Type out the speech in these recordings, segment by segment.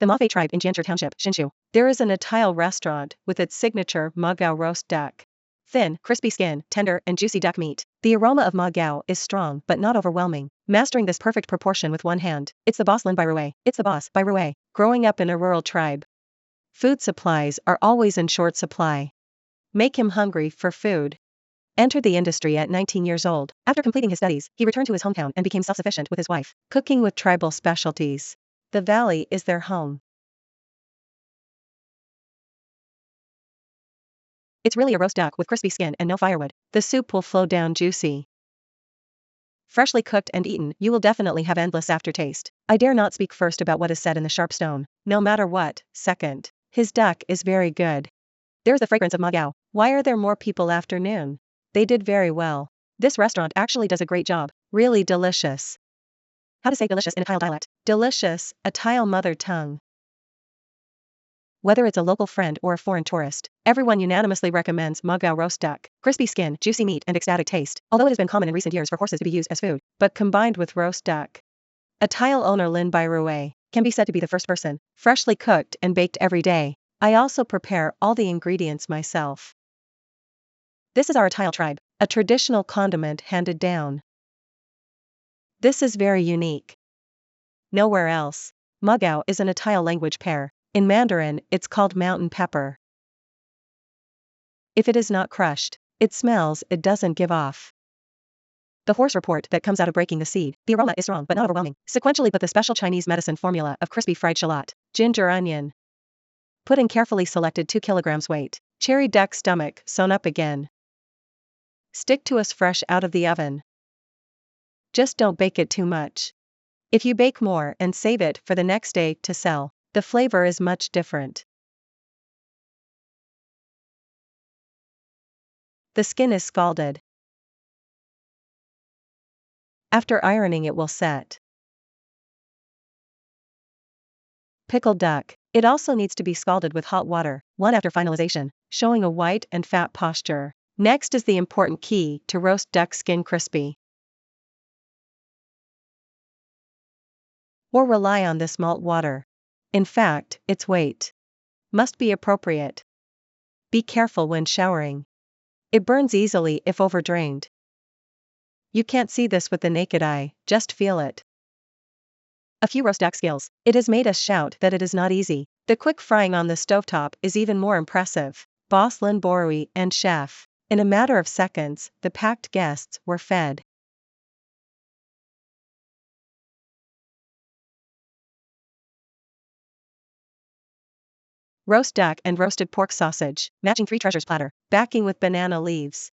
The Mafe tribe in Jianzhi Township, Hsinchu. There is an Atayal restaurant with its signature Magao roast duck. Thin, crispy skin, tender, and juicy duck meat. The aroma of Magao is strong but not overwhelming. Mastering this perfect proportion with one hand. It's the boss Lin by Ruay. It's the boss by Ruay. Growing up in a rural tribe. Food supplies are always in short supply. Make him hungry for food. Entered the industry at 19 years old. After completing his studies, he returned to his hometown and became self-sufficient with his wife. Cooking with tribal specialties. The valley is their home. It's really a roast duck with crispy skin and no firewood. The soup will flow down juicy. Freshly cooked and eaten, you will definitely have endless aftertaste. I dare not speak first about what is said in the sharp stone. No matter what, second. His duck is very good. There is the fragrance of Magao. Why are there more people after noon? They did very well. This restaurant actually does a great job. Really delicious. How to say delicious in Atayal dialect? Delicious, Atayal mother tongue. Whether it's a local friend or a foreign tourist, everyone unanimously recommends Magao roast duck. Crispy skin, juicy meat, and ecstatic taste. Although it has been common in recent years for horses to be used as food, but combined with roast duck. Atayal owner Lin Bai Ruay can be said to be the first person, freshly cooked and baked every day. I also prepare all the ingredients myself. This is our Atayal tribe, a traditional condiment handed down. This is very unique. Nowhere else. Magao is an Atayal language pair. In Mandarin, it's called mountain pepper. If it is not crushed, it smells, it doesn't give off. The hoarse report that comes out of breaking the seed. The aroma is strong but not overwhelming. Sequentially put the special Chinese medicine formula of crispy fried shallot, ginger onion. Put in carefully selected 2 kilograms weight. Cherry duck stomach sewn up again. Stick to us fresh out of the oven. Just don't bake it too much. If you bake more and save it for the next day to sell, the flavor is much different. The skin is scalded. After ironing it will set. Pickled duck. It also needs to be scalded with hot water, one after finalization, showing a white and fat posture. Next is the important key to roast duck skin crispy. Or rely on this malt water. In fact, its weight must be appropriate. Be careful when showering. It burns easily if overdrained. You can't see this with the naked eye, just feel it. A few roast duck skills. It has made us shout that it is not easy. The quick frying on the stovetop is even more impressive. Boss Lin Borui and chef. In a matter of seconds, the packed guests were fed. Roast duck and roasted pork sausage, matching 3 treasures platter, backing with banana leaves.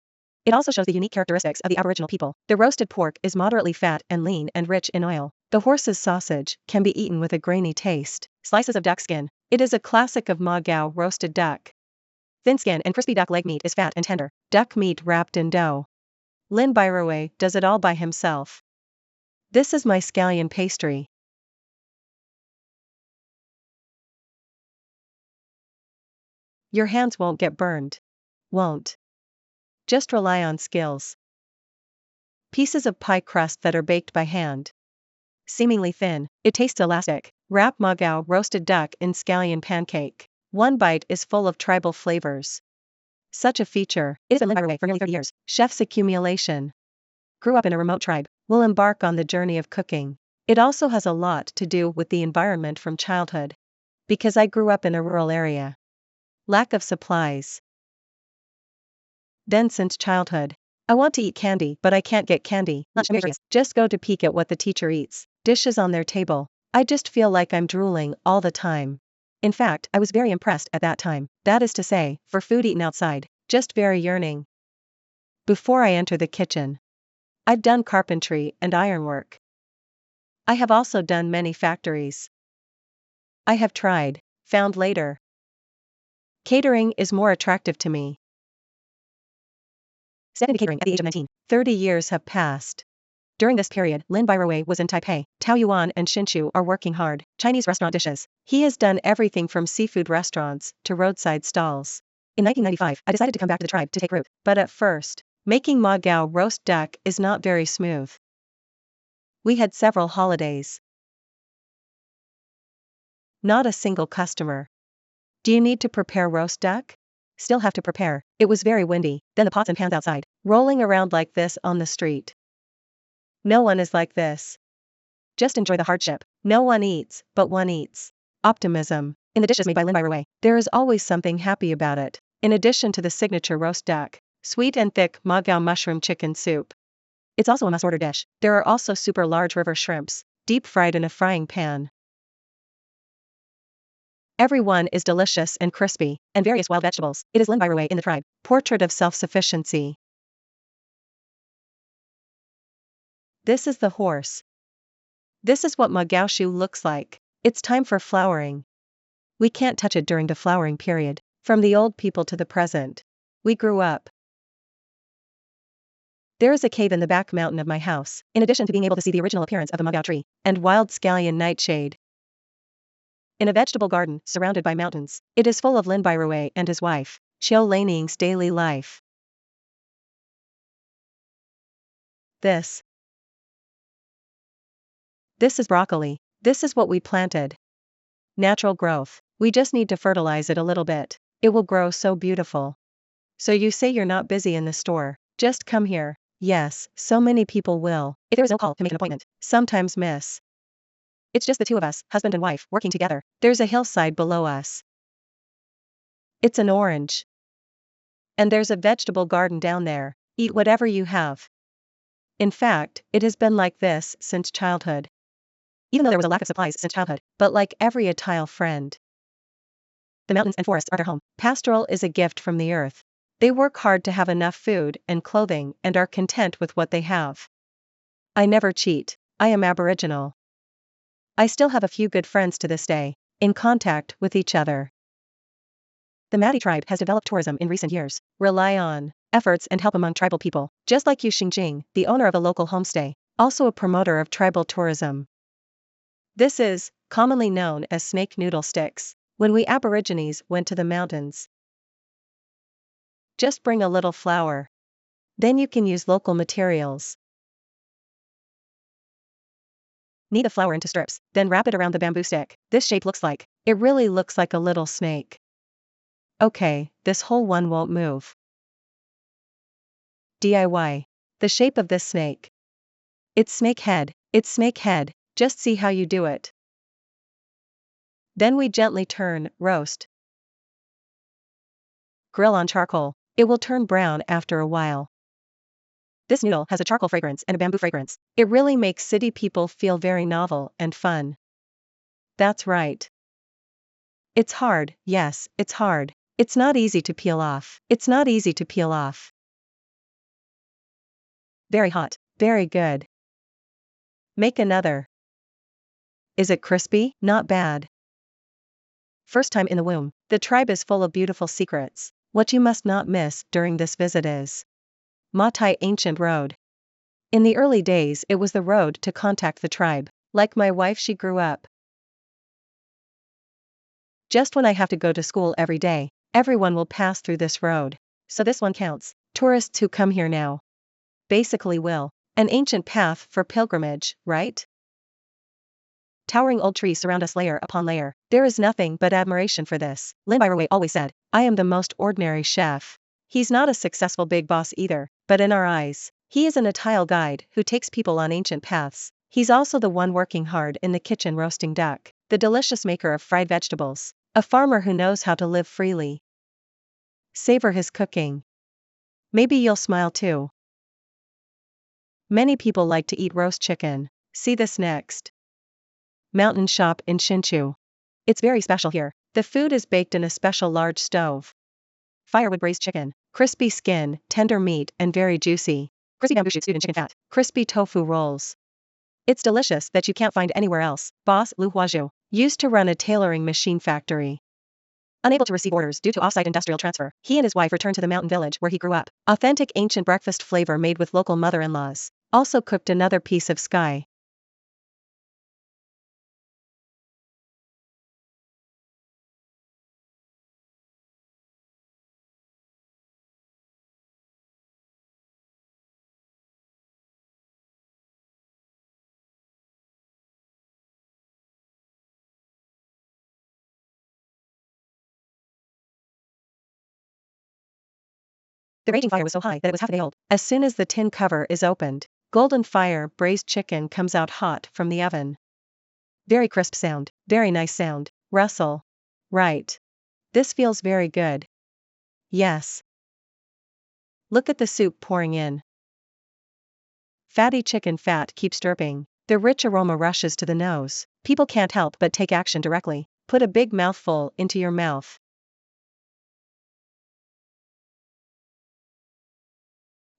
It also shows the unique characteristics of the Aboriginal people. The roasted pork is moderately fat and lean and rich in oil. The horse's sausage can be eaten with a grainy taste. Slices of duck skin. It is a classic of Magao roasted duck. Thin skin and crispy duck leg meat is fat and tender. Duck meat wrapped in dough. Lin Bai Ruay does it all by himself. This is my scallion pastry. Your hands won't get burned. Won't. Just rely on skills. Pieces of pie crust that are baked by hand. Seemingly thin, it tastes elastic. Wrap Magao roasted duck in scallion pancake. One bite is full of tribal flavors. Such a feature. It has been Lin Bai Ruay for nearly 30 years. Chef's accumulation. Grew up in a remote tribe. Will embark on the journey of cooking. It also has a lot to do with the environment from childhood. Because I grew up in a rural area. Lack of supplies. Then since childhood. I want to eat candy but I can't get candy. Just go to peek at what the teacher eats. Dishes on their table. I just feel like I'm drooling all the time. In fact, I was very impressed at that time. That is to say, for food eaten outside. Just very yearning. Before I enter the kitchen. I've done carpentry and ironwork. I have also done many factories. I have tried, found later. Catering is more attractive to me. Stepped into catering at the age of 19. 30 years have passed. During this period, Lin Bai Ruay was in Taipei. Taoyuan and Hsinchu are working hard. Chinese restaurant dishes. He has done everything from seafood restaurants to roadside stalls. In 1995, I decided to come back to the tribe to take root. But at first, making Magao roast duck is not very smooth. We had several holidays. Not a single customer. Do you need to prepare roast duck? Still have to prepare. It was very windy, then the pots and pans outside, rolling around like this on the street. No one is like this. Just enjoy the hardship. No one eats, but one eats. Optimism. In the dishes made by Lin Bai, there is always something happy about it. In addition to the signature roast duck, sweet and thick ma gao mushroom chicken soup. It's also a must-order dish. There are also super large river shrimps, deep fried in a frying pan. Everyone is delicious and crispy, and various wild vegetables. It is Lin Bai in the tribe. Portrait of self-sufficiency. This is the horse. This is what ma gao shu looks like. It's time for flowering. We can't touch it during the flowering period. From the old people to the present. We grew up. There is a cave in the back mountain of my house, in addition to being able to see the original appearance of the ma gao tree, and wild scallion nightshade. In a vegetable garden, surrounded by mountains, it is full of Lin Bai and his wife, Chiao Laning's daily life. This is broccoli. This is what we planted. Natural growth. We just need to fertilize it a little bit. It will grow so beautiful. So you say you're not busy in the store. Just come here. Yes, so many people will. If there is no call to make an appointment, sometimes miss. It's just the two of us, husband and wife, working together. There's a hillside below us. It's an orange. And there's a vegetable garden down there. Eat whatever you have. In fact, it has been like this since childhood. Even though there was a lack of supplies since childhood, but like every Atayal friend. The mountains and forests are their home. Pastoral is a gift from the earth. They work hard to have enough food and clothing and are content with what they have. I never cheat. I am Aboriginal. I still have a few good friends to this day, in contact with each other. The Madi tribe has developed tourism in recent years, rely on efforts and help among tribal people, just like Yu Xingjing, the owner of a local homestay, also a promoter of tribal tourism. This is commonly known as snake noodle sticks. When we Aborigines went to the mountains, just bring a little flour. Then you can use local materials. Knead the flour into strips, then wrap it around the bamboo stick. This shape looks like, it really looks like a little snake. Okay, this whole one won't move. DIY. The shape of this snake. It's snake head. It's snake head. Just see how you do it. Then we gently turn, roast. Grill on charcoal. It will turn brown after a while. This noodle has a charcoal fragrance and a bamboo fragrance. It really makes city people feel very novel and fun. That's right. It's hard, yes, it's hard. It's not easy to peel off. It's not easy to peel off. Very hot, very good. Make another. Is it crispy? Not bad. First time in the womb. The tribe is full of beautiful secrets. What you must not miss during this visit is Matai Ancient Road. In the early days it was the road to contact the tribe. Like my wife, she grew up. Just when I have to go to school every day, everyone will pass through this road. So this one counts. Tourists who come here now basically will. An ancient path for pilgrimage, right? Towering old trees surround us layer upon layer. There is nothing but admiration for this. Lin Bai always said, I am the most ordinary chef. He's not a successful big boss either, but in our eyes, he is an Atayal guide who takes people on ancient paths. He's also the one working hard in the kitchen roasting duck, the delicious maker of fried vegetables, a farmer who knows how to live freely. Savor his cooking. Maybe you'll smile too. Many people like to eat roast chicken. See this next. Mountain shop in Hsinchu. It's very special here. The food is baked in a special large stove. Firewood braised chicken, crispy skin, tender meat and very juicy. Crispy bamboo shoots stewed in chicken fat, crispy tofu rolls. It's delicious that you can't find anywhere else. Boss Lu Huazhu used to run a tailoring machine factory. Unable to receive orders due to off-site industrial transfer, he and his wife returned to the mountain village where he grew up. Authentic ancient breakfast flavor made with local mother-in-laws. Also cooked another piece of sky. The raging fire was so high that it was half a day old. As soon as the tin cover is opened, golden fire braised chicken comes out hot from the oven. Very crisp sound, very nice sound. Rustle. Right. This feels very good. Yes. Look at the soup pouring in. Fatty chicken fat keeps dripping. The rich aroma rushes to the nose. People can't help but take action directly. Put a big mouthful into your mouth.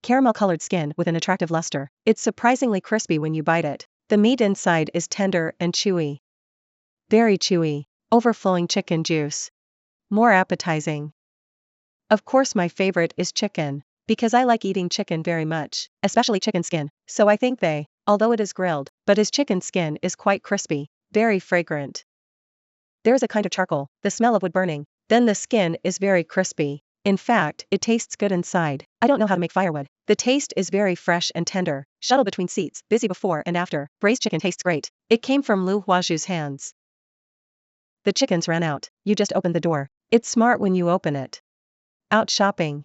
Caramel-colored skin with an attractive luster. It's surprisingly crispy when you bite it. The meat inside is tender and chewy. Very chewy. Overflowing chicken juice. More appetizing. Of course my favorite is chicken. Because I like eating chicken very much, especially chicken skin, so I think although it is grilled, but his chicken skin is quite crispy, very fragrant. There is a kind of charcoal, the smell of wood burning, then the skin is very crispy. In fact, it tastes good inside. I don't know how to make firewood. The taste is very fresh and tender. Shuttle between seats, busy before and after. Braised chicken tastes great. It came from Lu Huaju's hands. The chickens ran out. You just opened the door. It's smart when you open it. Out shopping.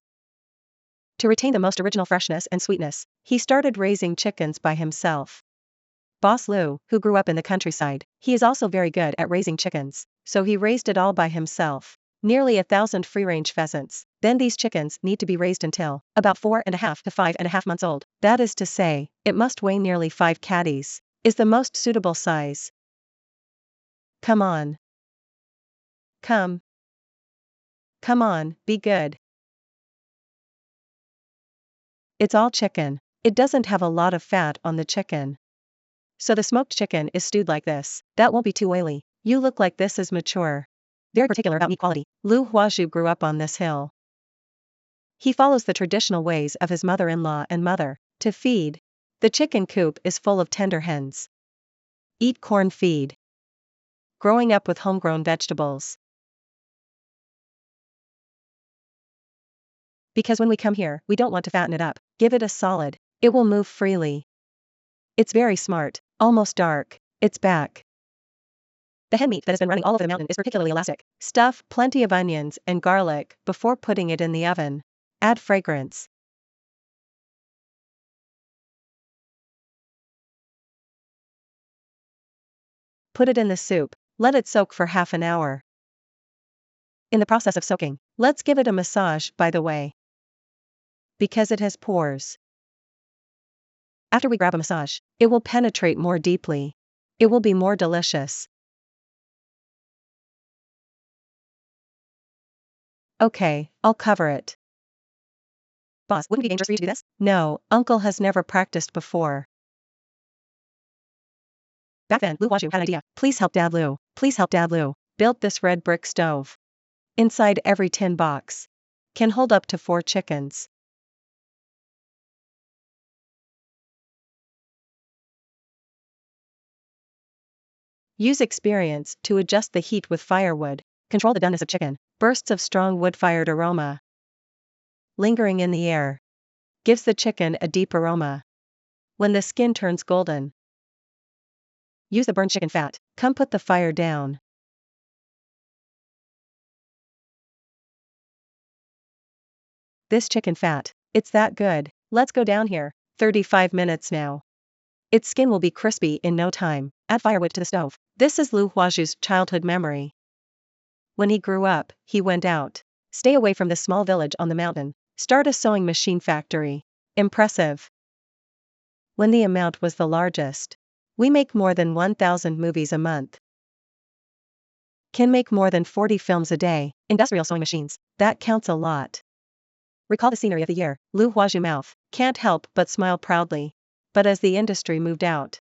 To retain the most original freshness and sweetness, he started raising chickens by himself. Boss Lu, who grew up in the countryside, he is also very good at raising chickens, so he raised it all by himself. Nearly 1,000 free-range pheasants. Then these chickens need to be raised until about 4.5 to 5.5 months old. That is to say, it must weigh nearly 5 caddies. Is the most suitable size. Come on. Come. Come on, be good. It's all chicken. It doesn't have a lot of fat on the chicken. So the smoked chicken is stewed like this. That won't be too oily. You look like this is mature. Very particular about meat quality. Lu Huaju grew up on this hill. He follows the traditional ways of his mother-in-law and mother. To feed. The chicken coop is full of tender hens. Eat corn feed. Growing up with homegrown vegetables. Because when we come here, we don't want to fatten it up. Give it a solid. It will move freely. It's very smart. Almost dark. It's back. The hen meat that has been running all over the mountain is particularly elastic. Stuff plenty of onions and garlic before putting it in the oven. Add fragrance. Put it in the soup. Let it soak for half an hour. In the process of soaking, let's give it a massage, by the way. Because it has pores. After we grab a massage, it will penetrate more deeply. It will be more delicious. Okay, I'll cover it. Boss, wouldn't it be dangerous for you to do this? No, Uncle has never practiced before. Back then, Lu Huaju had an idea. Please help Dad Lu. Please help Dad Lu. Built this red brick stove. Inside every tin box. Can hold up to 4 chickens. Use experience to adjust the heat with firewood. Control the doneness of chicken. Bursts of strong wood-fired aroma. Lingering in the air. Gives the chicken a deep aroma. When the skin turns golden. Use the burned chicken fat. Come put the fire down. This chicken fat. It's that good. Let's go down here. 35 minutes now. Its skin will be crispy in no time. Add firewood to the stove. This is Lu Huaju's childhood memory. When he grew up, he went out. Stay away from this small village on the mountain. Start a sewing machine factory. Impressive. When the amount was the largest. We make more than 1,000 movies a month. Can make more than 40 films a day. Industrial sewing machines. That counts a lot. Recall the scenery of the year. Lu Huaju mouth. Can't help but smile proudly. But as the industry moved out.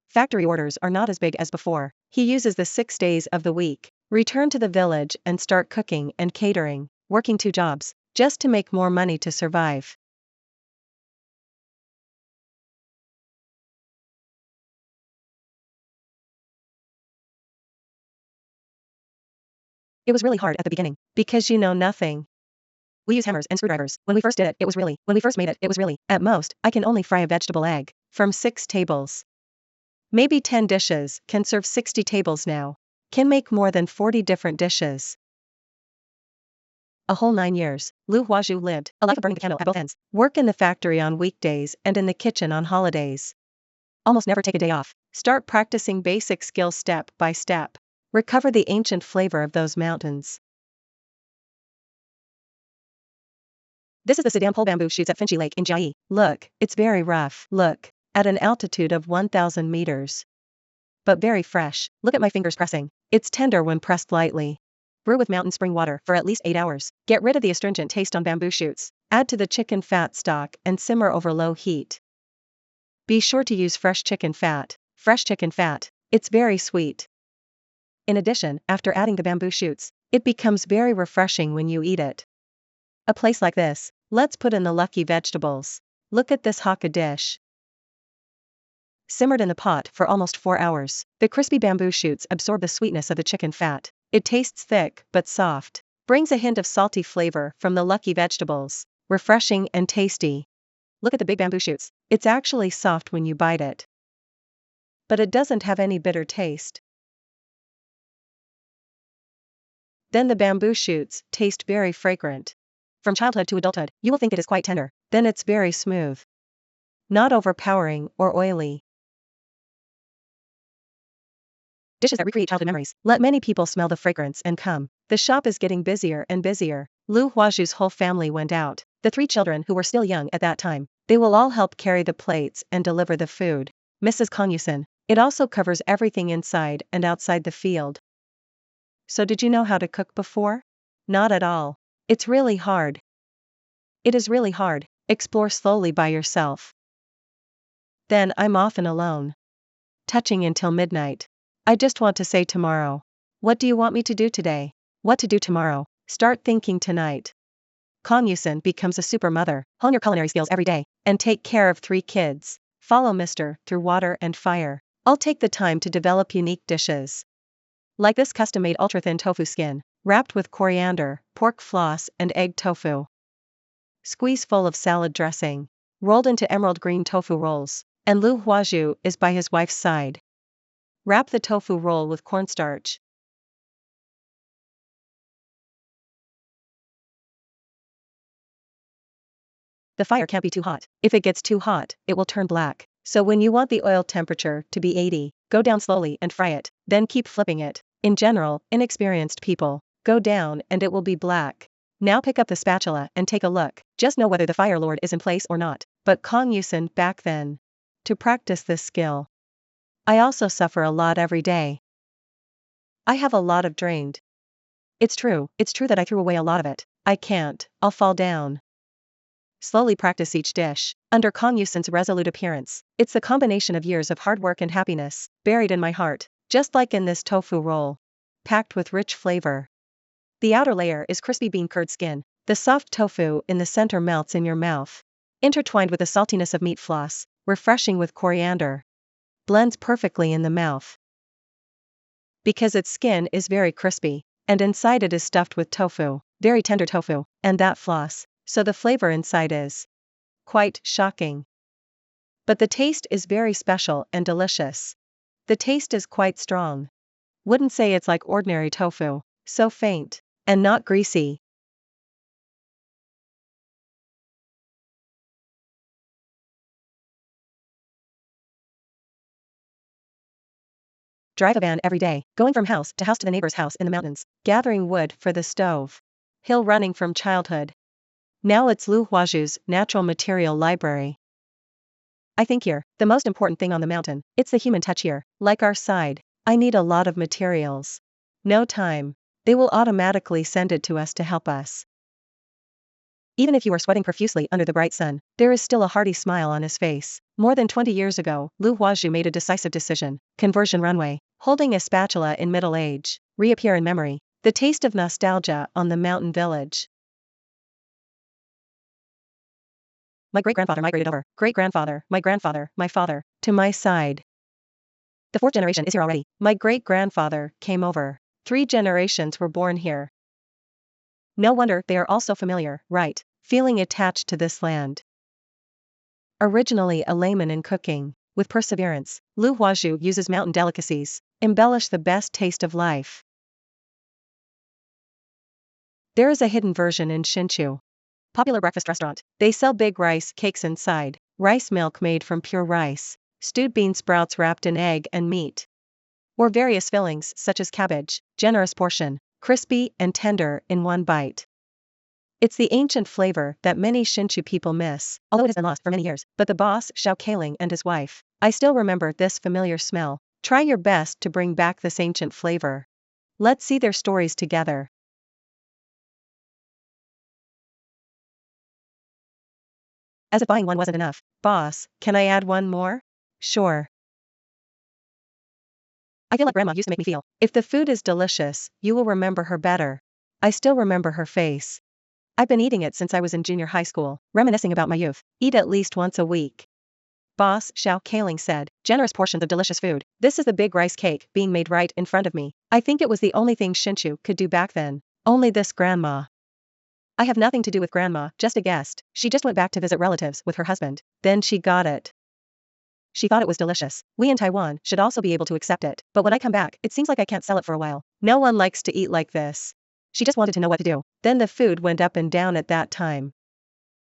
Factory orders are not as big as before. He uses the 6 days of the week. Return to the village and start cooking and catering. Working 2 jobs. Just to make more money to survive. It was really hard at the beginning. Because you know nothing. We use hammers and screwdrivers. When we first did it, it was really. When we first made it, it was really. At most, I can only fry a vegetable egg. From 6 tables. Maybe 10 dishes. Can serve 60 tables now. Can make more than 40 different dishes. A whole 9 years, Lu Huazhu lived a life of burning the candle at both ends. Work in the factory on weekdays and in the kitchen on holidays. Almost never take a day off. Start practicing basic skills step by step. Recover the ancient flavor of those mountains. This is the Sedam pole bamboo shoots at Finchy Lake in Jiayi. Look, it's very rough. Look, at an altitude of 1,000 meters. But very fresh. Look at my fingers pressing. It's tender when pressed lightly. Brew with mountain spring water for at least 8 hours. Get rid of the astringent taste on bamboo shoots. Add to the chicken fat stock and simmer over low heat. Be sure to use fresh chicken fat. Fresh chicken fat. It's very sweet. In addition, after adding the bamboo shoots, it becomes very refreshing when you eat it. A place like this, let's put in the lucky vegetables. Look at this Hakka dish. Simmered in the pot for almost 4 hours. The crispy bamboo shoots absorb the sweetness of the chicken fat. It tastes thick but soft. Brings a hint of salty flavor from the lucky vegetables. Refreshing and tasty. Look at the big bamboo shoots. It's actually soft when you bite it. But it doesn't have any bitter taste. Then the bamboo shoots taste very fragrant. From childhood to adulthood, you will think it is quite tender. Then it's very smooth. Not overpowering or oily. Dishes that recreate childhood memories. Let many people smell the fragrance and come. The shop is getting busier and busier. Lu Huazhu's whole family went out. The 3 children who were still young at that time. They will all help carry the plates and deliver the food. Mrs. Kong Yusin. It also covers everything inside and outside the field. So did you know how to cook before? Not at all. It's really hard. It is really hard. Explore slowly by yourself. Then I'm often alone. Touching until midnight. I just want to say tomorrow. What do you want me to do today? What to do tomorrow? Start thinking tonight. Kong Yusin becomes a super mother. Hone your culinary skills every day. And take care of 3 kids. Follow Mr. through water and fire. I'll take the time to develop unique dishes. Like this custom-made ultra-thin tofu skin. Wrapped with coriander, pork floss and egg tofu. Squeeze full of salad dressing. Rolled into emerald green tofu rolls. And Lu Huazhu is by his wife's side. Wrap the tofu roll with cornstarch. The fire can't be too hot. If it gets too hot, it will turn black. So when you want the oil temperature to be 80, go down slowly and fry it. Then keep flipping it. In general, inexperienced people go down and it will be black. Now pick up the spatula and take a look. Just know whether the Fire Lord is in place or not. But Kong Yusin back then. To practice this skill. I also suffer a lot every day. I have a lot of drained. It's true that I threw away a lot of it. I can't, I'll fall down. Slowly practice each dish. Under Kong Yusin's resolute appearance, it's the combination of years of hard work and happiness, buried in my heart, just like in this tofu roll. Packed with rich flavor. The outer layer is crispy bean curd skin. The soft tofu in the center melts in your mouth. Intertwined with the saltiness of meat floss, refreshing with coriander. Blends perfectly in the mouth. Because its skin is very crispy, and inside it is stuffed with tofu, very tender tofu, and that floss, so the flavor inside is quite shocking. But the taste is very special and delicious. The taste is quite strong. Wouldn't say it's like ordinary tofu, so faint, and not greasy. Drive a van every day, going from house to the neighbor's house in the mountains, gathering wood for the stove. Hill running from childhood. Now it's Lu Huazhu's natural material library. I think here, the most important thing on the mountain, it's the human touch here. Like our side, I need a lot of materials. No time. They will automatically send it to us to help us. Even if you are sweating profusely under the bright sun, there is still a hearty smile on his face. More than 20 years ago, Lu Huazhu made a decisive decision. Conversion runway. Holding a spatula in middle age. Reappear in memory. The taste of nostalgia on the mountain village. My great-grandfather migrated over. Great-grandfather, my grandfather, my father, to my side. The 4th generation is here already. My great-grandfather came over. 3 generations were born here. No wonder they are all so familiar, right? Feeling attached to this land. Originally a layman in cooking, with perseverance, Lu Huazhu uses mountain delicacies, embellish the best taste of life. There is a hidden version in Hsinchu. Popular breakfast restaurant. They sell big rice cakes inside, rice milk made from pure rice, stewed bean sprouts wrapped in egg and meat, or various fillings such as cabbage, generous portion, crispy and tender in one bite. It's the ancient flavor that many Hsinchu people miss, although it has been lost for many years. But the boss, Xiao Kaling, and his wife, I still remember this familiar smell. Try your best to bring back this ancient flavor. Let's see their stories together. As if buying one wasn't enough. Boss, can I add one more? Sure. I feel like Grandma used to make me feel. If the food is delicious, you will remember her better. I still remember her face. I've been eating it since I was in junior high school, reminiscing about my youth. Eat at least once a week. Boss, Xiao Kaling said, generous portions of delicious food. This is the big rice cake being made right in front of me. I think it was the only thing Hsinchu could do back then. Only this Grandma. I have nothing to do with Grandma, just a guest. She just went back to visit relatives with her husband. Then she got it. She thought it was delicious. We in Taiwan should also be able to accept it. But when I come back, it seems like I can't sell it for a while. No one likes to eat like this. She just wanted to know what to do. Then the food went up and down at that time.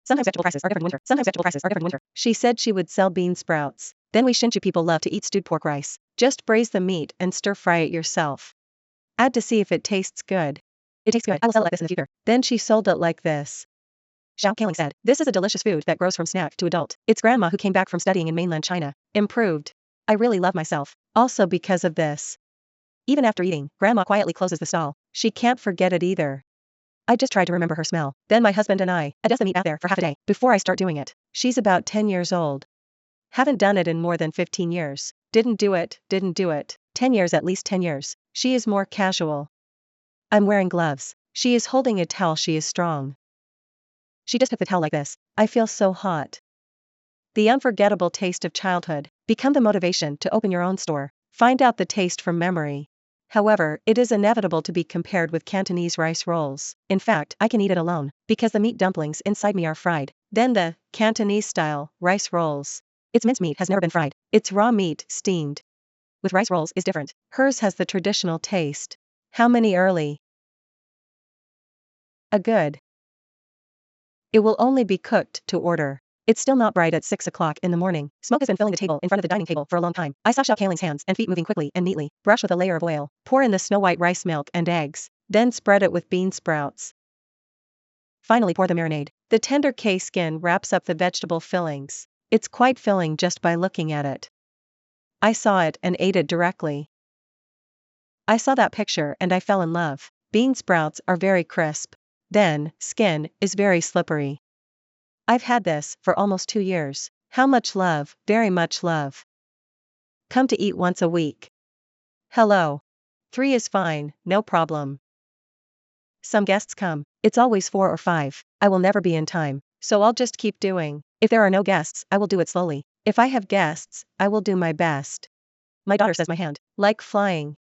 Sometimes vegetable prices are different in winter. Sometimes vegetable prices are different in winter. She said she would sell bean sprouts. Then we Hsinchu people love to eat stewed pork rice. Just braise the meat and stir fry it yourself. Add to see if it tastes good. It tastes good. I will sell it like this in the future. Then she sold it like this. Xiao Kaling said, this is a delicious food that grows from snack to adult. It's Grandma who came back from studying in mainland China. Improved. I really love myself. Also because of this. Even after eating, Grandma quietly closes the stall. She can't forget it either. I just tried to remember her smell. Then my husband and I adjust the meat out there for half a day before I start doing it. She's about 10 years old. Haven't done it in more than 15 years. Didn't do it. 10 years, at least 10 years. She is more casual. I'm wearing gloves. She is holding a towel. She is strong. She just took the towel like this. I feel so hot. The unforgettable taste of childhood. Become the motivation to open your own store. Find out the taste from memory. However, it is inevitable to be compared with Cantonese rice rolls. In fact, I can eat it alone, because the meat dumplings inside me are fried. Then the Cantonese-style rice rolls. Its mincemeat has never been fried. It's raw meat, steamed. With rice rolls is different. Hers has the traditional taste. How many early? A good. It will only be cooked to order. It's still not bright at 6 o'clock in the morning. Smoke has been filling the table in front of the dining table for a long time. I saw Xiao Kaling's hands and feet moving quickly and neatly. Brush with a layer of oil. Pour in the snow-white rice milk and eggs. Then spread it with bean sprouts. Finally pour the marinade. The tender K skin wraps up the vegetable fillings. It's quite filling just by looking at it. I saw it and ate it directly. I saw that picture and I fell in love. Bean sprouts are very crisp. Then, skin is very slippery. I've had this for almost 2 years. How much love, very much love. Come to eat once a week. Hello. 3 is fine, no problem. Some guests come. It's always 4 or 5. I will never be in time, so I'll just keep doing. If there are no guests, I will do it slowly. If I have guests, I will do my best. My daughter says my hand, like flying.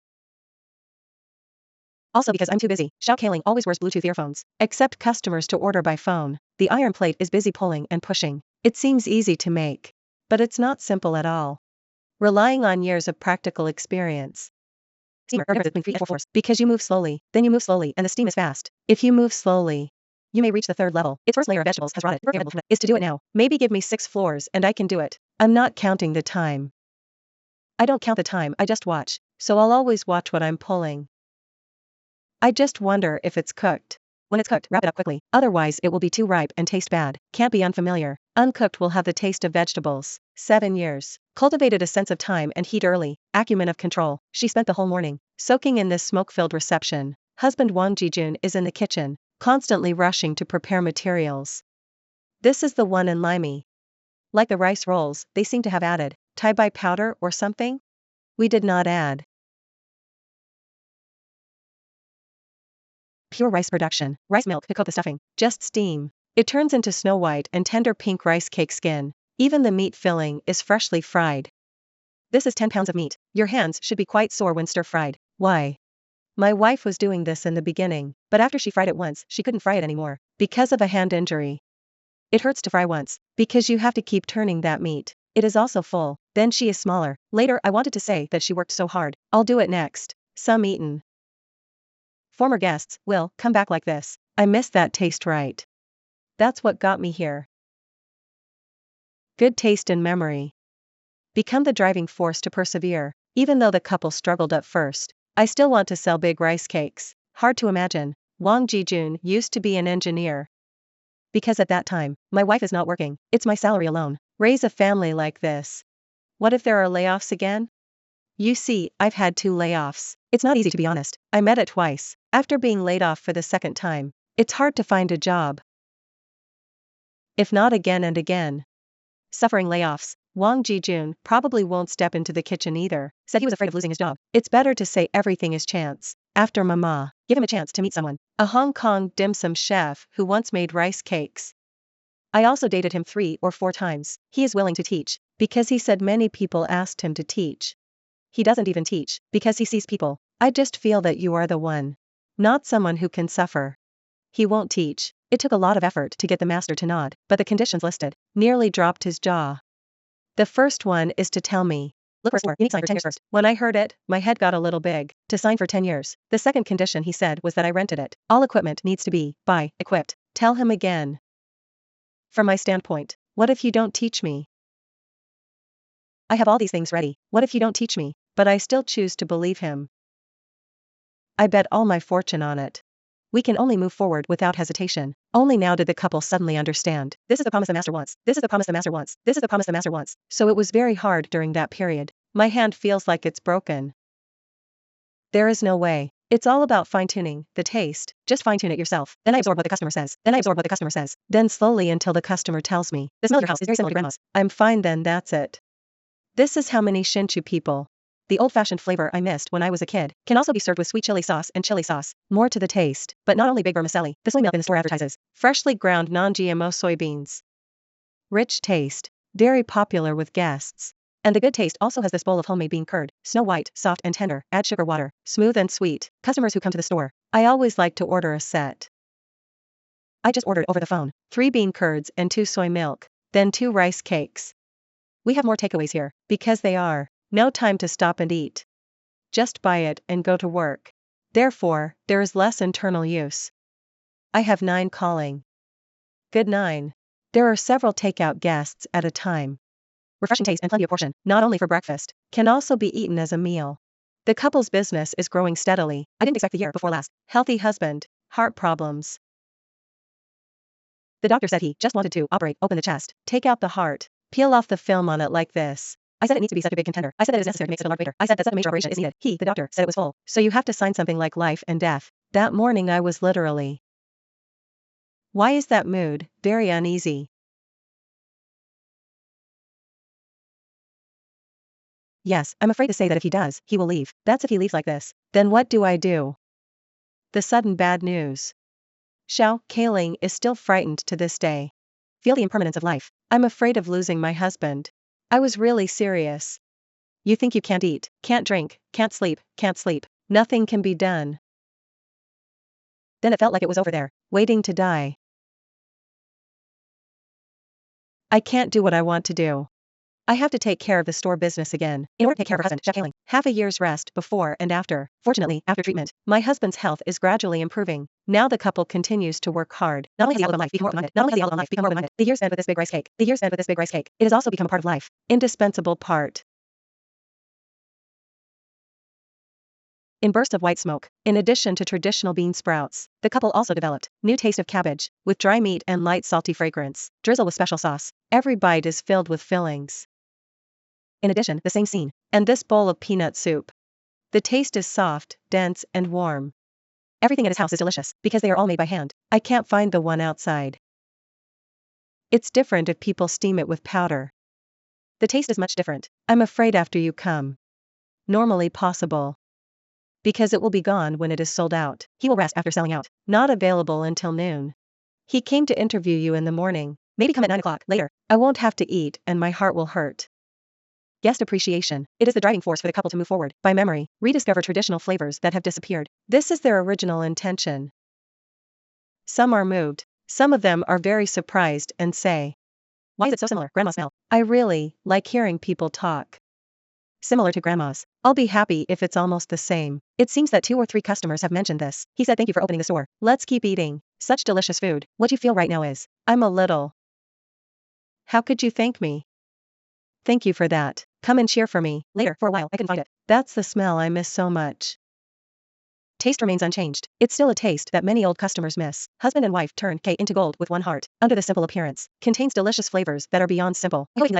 Also because I'm too busy, Xiao Kaling always wears Bluetooth earphones. Accept customers to order by phone. The iron plate is busy pulling and pushing. It seems easy to make. But it's not simple at all. Relying on years of practical experience. Steamer are different between 3 and 4 floors. Because you move slowly, then you move slowly and the steam is fast. If you move slowly, you may reach the 3rd level. Its first layer of vegetables has rotted. Is to do it now. Maybe give me 6 floors and I can do it. I'm not counting the time. I don't count the time, I just watch. So I'll always watch what I'm pulling. I just wonder if it's cooked. When it's cooked, wrap it up quickly. Otherwise it will be too ripe and taste bad. Can't be unfamiliar. Uncooked will have the taste of vegetables. 7 years. Cultivated a sense of time and heat early. Acumen of control. She spent the whole morning soaking in this smoke-filled reception. Husband Wang Jijun is in the kitchen, constantly rushing to prepare materials. This is the one in limey. Like the rice rolls, they seem to have added Tai Bai powder or something? We did not add. Pure rice production. Rice milk to cook the stuffing. Just steam. It turns into snow white and tender pink rice cake skin. Even the meat filling is freshly fried. This is 10 pounds of meat. Your hands should be quite sore when stir-fried. Why? My wife was doing this in the beginning, but after she fried it once, she couldn't fry it anymore. Because of a hand injury. It hurts to fry once, because you have to keep turning that meat. It is also full. Then she is smaller. Later I wanted to say that she worked so hard. I'll do it next. Some eaten. Former guests will come back like this. I miss that taste right. That's what got me here. Good taste and memory become the driving force to persevere. Even though the couple struggled at first, I still want to sell big rice cakes. Hard to imagine. Wang Jijun used to be an engineer. Because at that time, my wife is not working, it's my salary alone. Raise a family like this. What if there are layoffs again? You see, I've had 2 layoffs. It's not easy to be honest. I met it twice. After being laid off for the second time, it's hard to find a job. If not again and again. Suffering layoffs, Wang Jijun probably won't step into the kitchen either. Said he was afraid of losing his job. It's better to say everything is chance. After Mama, give him a chance to meet someone. A Hong Kong dim sum chef who once made rice cakes. I also dated him 3 or 4 times. He is willing to teach, because he said many people asked him to teach. He doesn't even teach, because he sees people. I just feel that you are the one. Not someone who can suffer. He won't teach. It took a lot of effort to get the master to nod, but the conditions listed nearly dropped his jaw. The first one is to tell me, look for a store, you need to sign for 10 years first. When I heard it, my head got a little big. To sign for 10 years. The second condition he said was that I rented it. All equipment needs to be, equipped. Tell him again. From my standpoint, what if you don't teach me? I have all these things ready. What if you don't teach me? But I still choose to believe him. I bet all my fortune on it. We can only move forward without hesitation. Only now did the couple suddenly understand. This is the promise the master wants. This is the promise the master wants. This is the promise the master wants. So it was very hard during that period. My hand feels like it's broken. There is no way. It's all about fine-tuning the taste. Just fine-tune it yourself. Then I absorb what the customer says. Then I absorb what the customer says. Then slowly until the customer tells me, the smell of your house is very similar to grandma's. I'm fine then, that's it. This is how many Hsinchu people. The old-fashioned flavor I missed when I was a kid can also be served with sweet chili sauce and chili sauce. More to the taste, but not only big vermicelli. The soy milk in the store advertises freshly ground non-GMO soybeans. Rich taste. Very popular with guests. And the good taste also has this bowl of homemade bean curd, snow white, soft and tender, add sugar water, smooth and sweet. Customers who come to the store, I always like to order a set. I just ordered over the phone, 3 bean curds and 2 soy milk, then 2 rice cakes. We have more takeaways here, because they are. No time to stop and eat. Just buy it and go to work. Therefore, there is less internal use. I have 9 calling. Good 9. There are several takeout guests at a time. Refreshing taste and plenty of portion, not only for breakfast, can also be eaten as a meal. The couple's business is growing steadily. I didn't expect the year before last. Healthy husband, heart problems. The doctor said he just wanted to open the chest, take out the heart, peel off the film on it like this. I said it needs to be such a big contender. I said that it is necessary to make it a large waiter. I said that such a major operation is needed. He, the doctor, said it was full. So you have to sign something like life and death. That morning I was literally. Why is that mood very uneasy? Yes, I'm afraid to say that if he does, he will leave. That's if he leaves like this. Then what do I do? The sudden bad news. Xiao Kaling is still frightened to this day. Feel the impermanence of life. I'm afraid of losing my husband. I was really serious. You think you can't eat, can't drink, can't sleep, nothing can be done. Then it felt like it was over there, waiting to die. I can't do what I want to do. I have to take care of the store business again. In order to take care of her husband, Xiao Kaling, half a year's rest before and after. Fortunately, after treatment, my husband's health is gradually improving. Now the couple continues to work hard. Not only has the outlook on life become more open-minded, not only has the outlook on life become more open-minded, the years spent with this big rice cake, it has also become a part of life. Indispensable part. In bursts of white smoke, in addition to traditional bean sprouts, the couple also developed new taste of cabbage, with dry meat and light salty fragrance, drizzle with special sauce. Every bite is filled with fillings. In addition, the same scene, and this bowl of peanut soup. The taste is soft, dense, and warm. Everything at his house is delicious, because they are all made by hand. I can't find the one outside. It's different if people steam it with powder. The taste is much different. I'm afraid after you come. Normally possible. Because it will be gone when it is sold out. He will rest after selling out. Not available until noon. He came to interview you in the morning. Maybe come at 9 o'clock later. I won't have to eat and my heart will hurt. Guest appreciation. It is the driving force for the couple to move forward, by memory, rediscover traditional flavors that have disappeared. This is their original intention. Some are moved. Some of them are very surprised and say, why is it so similar, Grandma smell? I really like hearing people talk. similar to grandma's. I'll be happy if it's almost the same. It seems that 2 or 3 customers have mentioned this. He said thank you for opening the store. Let's keep eating. Such delicious food. What you feel right now is, I'm a little. How could you thank me? Thank you for that. Come and cheer for me. Later, for a while, I couldn't find it. That's the smell I miss so much. Taste remains unchanged. It's still a taste that many old customers miss. Husband and wife turned K into gold with one heart. Under the simple appearance, contains delicious flavors that are beyond simple. Memories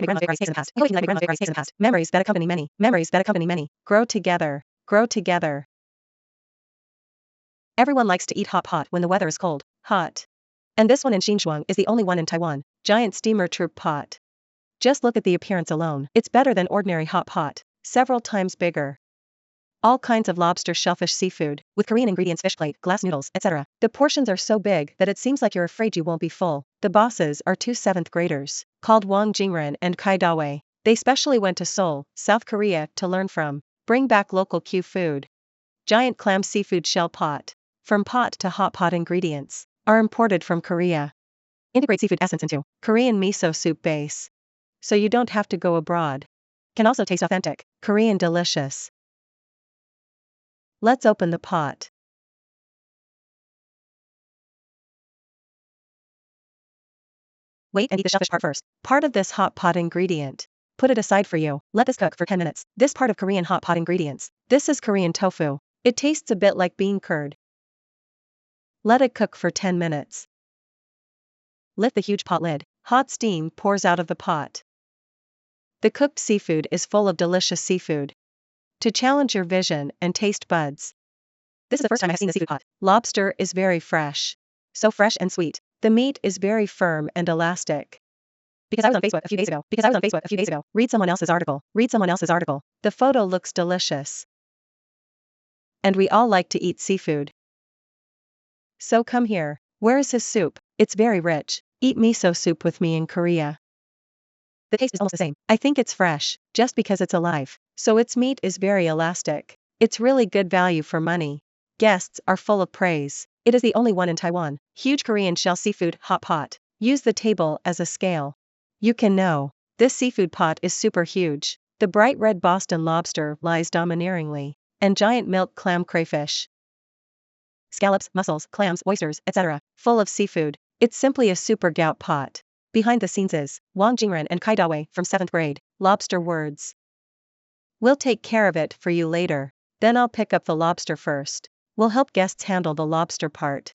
that accompany many. Memories that accompany many. Grow together. Grow together. Everyone likes to eat hot pot when the weather is cold. Hot. And this one in Xinjiang is the only one in Taiwan. Giant steamer troop pot. Just look at the appearance alone. It's better than ordinary hot pot. Several times bigger. All kinds of lobster, shellfish, seafood, with Korean ingredients, fish plate, glass noodles, etc. The portions are so big that it seems like you're afraid you won't be full. The bosses are 2 7th graders, called Wang Jingren and Kai Dawei. They specially went to Seoul, South Korea, to learn from. Bring back local Q food. Giant clam seafood shell pot. From pot to hot pot ingredients are imported from Korea. Integrate seafood essence into Korean miso soup base. So you don't have to go abroad. Can also taste authentic, Korean delicious. Let's open the pot. Wait and eat the shellfish part first. Part of this hot pot ingredient. Put it aside for you. Let this cook for 10 minutes. This part of Korean hot pot ingredients. This is Korean tofu. It tastes a bit like bean curd. Let it cook for 10 minutes. Lift the huge pot lid. Hot steam pours out of the pot. The cooked seafood is full of delicious seafood. To challenge your vision and taste buds. This is the first time I've seen the seafood pot. Lobster is very fresh. So fresh and sweet. The meat is very firm and elastic. Because I was on Facebook a few days ago. Read someone else's article. The photo looks delicious. And we all like to eat seafood. So come here. Where is his soup? It's very rich. Eat miso soup with me in Korea. The taste is almost the same. I think it's fresh, just because it's alive. So its meat is very elastic. It's really good value for money. Guests are full of praise. It is the only one in Taiwan. Huge Korean shell seafood hot pot. Use the table as a scale. You can know. This seafood pot is super huge. The bright red Boston lobster lies domineeringly. And giant milk clam crayfish. Scallops, mussels, clams, oysters, etc. Full of seafood. It's simply a super gout pot. Behind the scenes is Wang Jingren and Kai Dawei from 7th grade. Lobster words. We'll take care of it for you later. Then I'll pick up the lobster first. We'll help guests handle the lobster part.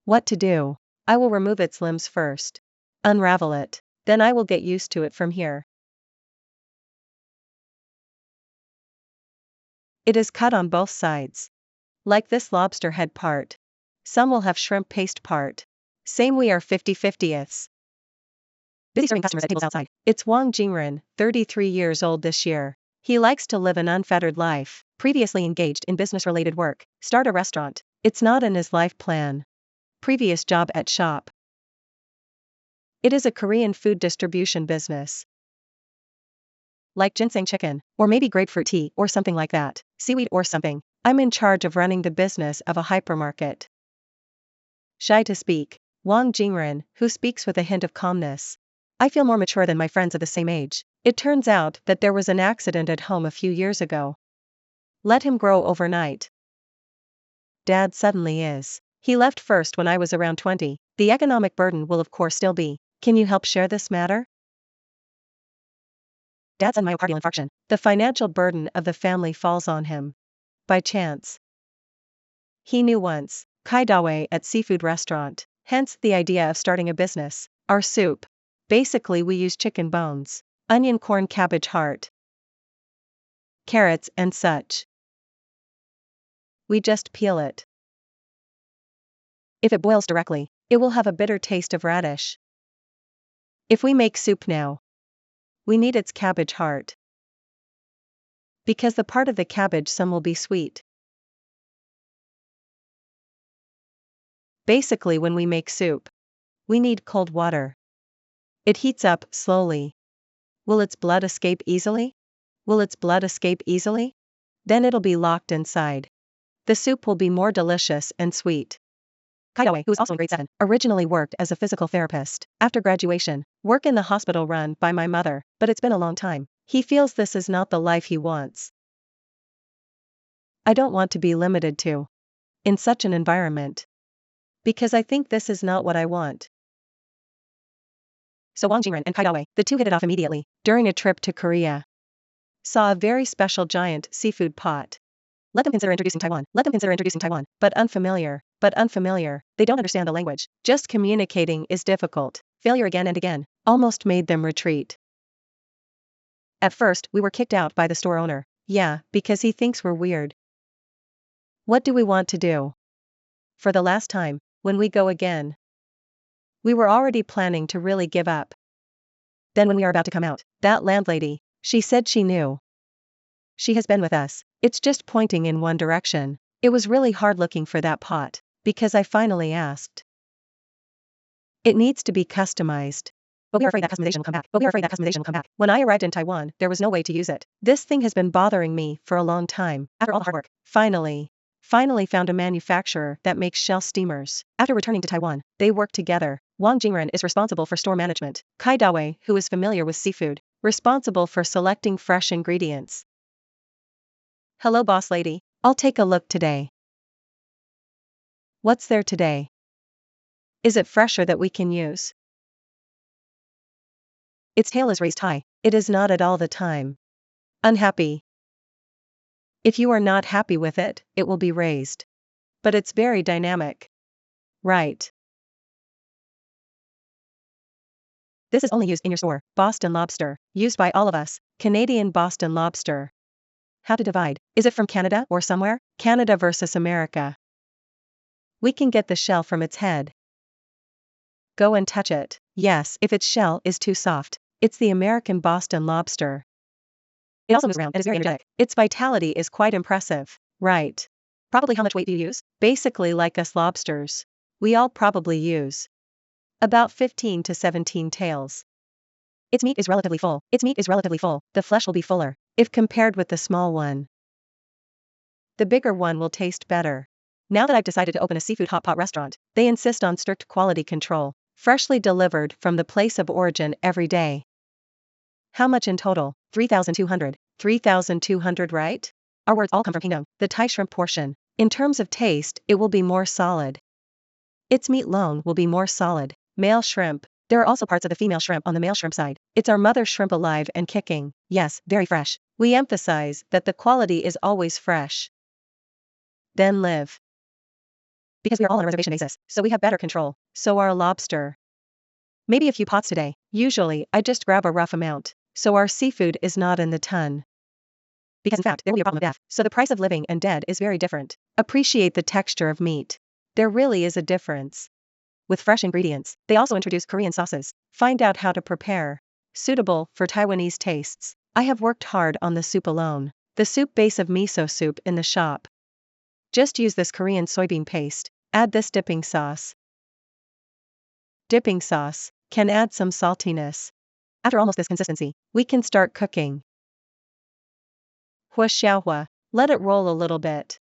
What to do? I will remove its limbs first. Unravel it. Then I will get used to it from here. It is cut on both sides. Like this lobster head part. Some will have shrimp paste part. Same, we are 50/50ths. Busy serving customers at tables outside. It's Wang Jingren, 33 years old this year. He likes to live an unfettered life. Previously engaged in business-related work. Start a restaurant. It's not in his life plan. Previous job at shop. It is a Korean food distribution business. Like ginseng chicken, or maybe grapefruit tea, or something like that. Seaweed or something. I'm in charge of running the business of a hypermarket. Shy to speak. Wang Jingren, who speaks with a hint of calmness. I feel more mature than my friends of the same age. It turns out that there was an accident at home a few years ago. Let him grow overnight. Dad suddenly is. He left first when I was around 20. The economic burden will of course still be. Can you help share this matter? Dad's had myocardial infarction. The financial burden of the family falls on him. By chance. He knew once. Kai Dawei at seafood restaurant. Hence the idea of starting a business. Our soup. Basically we use chicken bones, onion, corn, cabbage heart, carrots and such. We just peel it. If it boils directly, it will have a bitter taste of radish. If we make soup now, we need its cabbage heart. Because the part of the cabbage some will be sweet. Basically when we make soup, we need cold water. It heats up slowly. Will its blood escape easily? Then it'll be locked inside. The soup will be more delicious and sweet. Kai Dawei, who is also in grade 7, originally worked as a physical therapist. After graduation, work in the hospital run by my mother, but it's been a long time. He feels this is not the life he wants. I don't want to be limited to in such an environment. Because I think this is not what I want. So Wang Jingren and Kai Dawei, the two hit it off immediately, during a trip to Korea. Saw a very special giant seafood pot. Let them consider introducing Taiwan. But unfamiliar. They don't understand the language. Just communicating is difficult. Failure again and again almost made them retreat. At first, we were kicked out by the store owner. Yeah, because he thinks we're weird. What do we want to do? For the last time, when we go again. We were already planning to really give up. Then when we are about to come out, that landlady, she said she knew. She has been with us. It's just pointing in one direction. It was really hard looking for that pot, because I finally asked. It needs to be customized. But we are afraid that customization will come back. When I arrived in Taiwan, there was no way to use it. This thing has been bothering me for a long time. After all the hard work, finally found a manufacturer that makes shell steamers. After returning to Taiwan, they work together. Wang Jingren is responsible for store management. Kai Dawei, who is familiar with seafood, responsible for selecting fresh ingredients. Hello boss lady, I'll take a look today. What's there today? Is it fresher that we can use? Its tail is raised high. It is not at all the time. Unhappy. If you are not happy with it, it will be raised. But it's very dynamic. Right. This is only used in your store. Boston lobster, used by all of us. Canadian Boston lobster. How to divide? Is it from Canada or somewhere? Canada versus America. We can get the shell from its head. Go and touch it. Yes, if its shell is too soft. It's the American Boston lobster. It also moves around and is very energetic. Its vitality is quite impressive. Right. Probably how much weight do you use? Basically like us lobsters. We all probably use about 15 to 17 tails. Its meat is relatively full. The flesh will be fuller if compared with the small one. The bigger one will taste better. Now that I've decided to open a seafood hot pot restaurant, they insist on strict quality control. Freshly delivered from the place of origin every day. How much in total? 3,200. 3,200, right? Our words all come from Pingdong, the Thai shrimp portion. In terms of taste, it will be more solid. Its meat alone will be more solid. Male shrimp. There are also parts of the female shrimp on the male shrimp side. It's our mother shrimp alive and kicking. Yes, very fresh. We emphasize that the quality is always fresh. Then live. Because we are all on a reservation basis, so we have better control. So our lobster. Maybe a few pots today. Usually, I just grab a rough amount. So our seafood is not in the ton. Because in fact, there will be a problem of death. So the price of living and dead is very different. Appreciate the texture of meat. There really is a difference. With fresh ingredients, they also introduce Korean sauces. Find out how to prepare. Suitable for Taiwanese tastes. I have worked hard on the soup alone. The soup base of miso soup in the shop. Just use this Korean soybean paste. Add this dipping sauce. Dipping sauce can add some saltiness. After almost this consistency, we can start cooking. Hua xiaohua. Let it roll a little bit.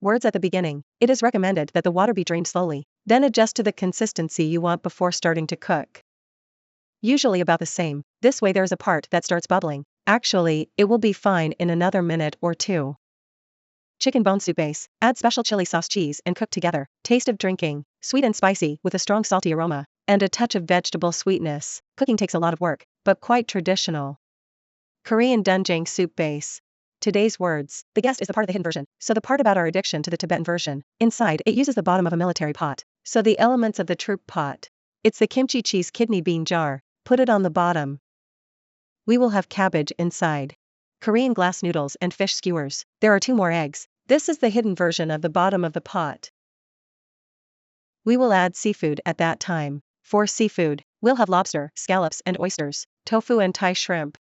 Words at the beginning. It is recommended that the water be drained slowly, then adjust to the consistency you want before starting to cook. Usually about the same. This way there is a part that starts bubbling. Actually, it will be fine in another minute or two. Chicken bone soup base. Add special chili sauce cheese and cook together. Taste of drinking. Sweet and spicy with a strong salty aroma, and a touch of vegetable sweetness. Cooking takes a lot of work, but quite traditional. Korean doenjang soup base. Today's words. The guest is the part of the hidden version, so the part about our addiction to the Tibetan version. Inside, it uses the bottom of a military pot. So the elements of the troop pot. It's the kimchi cheese kidney bean jar. Put it on the bottom. We will have cabbage inside. Korean glass noodles and fish skewers. There are 2 more eggs. This is the hidden version of the bottom of the pot. We will add seafood at that time. For seafood, we'll have lobster, scallops and oysters, tofu and Thai shrimp.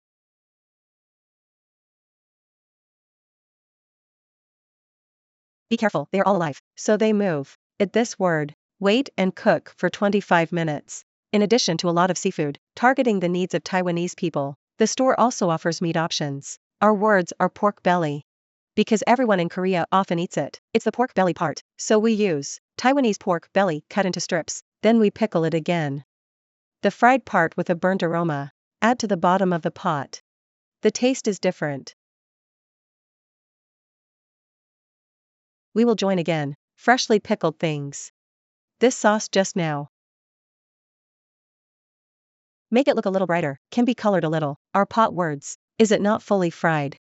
Be careful, they are all alive, so they move. At this word, wait and cook for 25 minutes. In addition to a lot of seafood, targeting the needs of Taiwanese people, the store also offers meat options. Our words are pork belly. Because everyone in Korea often eats it. It's the pork belly part, so we use Taiwanese pork belly cut into strips, then we pickle it again. The fried part with a burnt aroma. Add to the bottom of the pot. The taste is different. We will join again. Freshly pickled things. This sauce just now. Make it look a little brighter, can be colored a little. Our pot words. Is it not fully fried?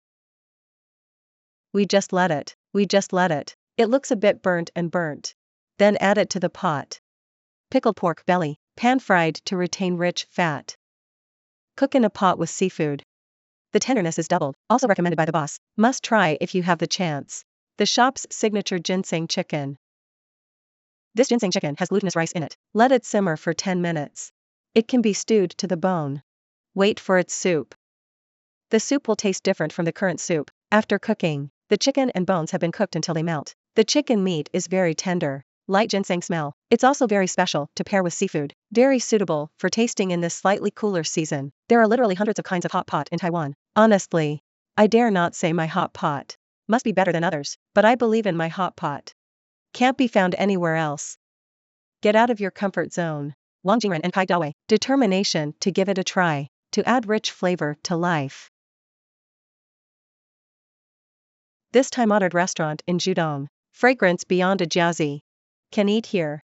We just let it. It looks a bit burnt. Then add it to the pot. Pickled pork belly, pan-fried to retain rich fat. Cook in a pot with seafood. The tenderness is doubled, also recommended by the boss. Must try if you have the chance. The shop's signature ginseng chicken. This ginseng chicken has glutinous rice in it. Let it simmer for 10 minutes. It can be stewed to the bone. Wait for its soup. The soup will taste different from the current soup. After cooking, the chicken and bones have been cooked until they melt. The chicken meat is very tender. Light ginseng smell. It's also very special to pair with seafood. Very suitable for tasting in this slightly cooler season. There are literally hundreds of kinds of hot pot in Taiwan. Honestly, I dare not say my hot pot must be better than others, but I believe in my hot pot. Can't be found anywhere else. Get out of your comfort zone. Wang Jingren and Kai Dawei. Determination to give it a try, to add rich flavor to life. This time-honored restaurant in Judong. Fragrance beyond a jiazi. Can eat here.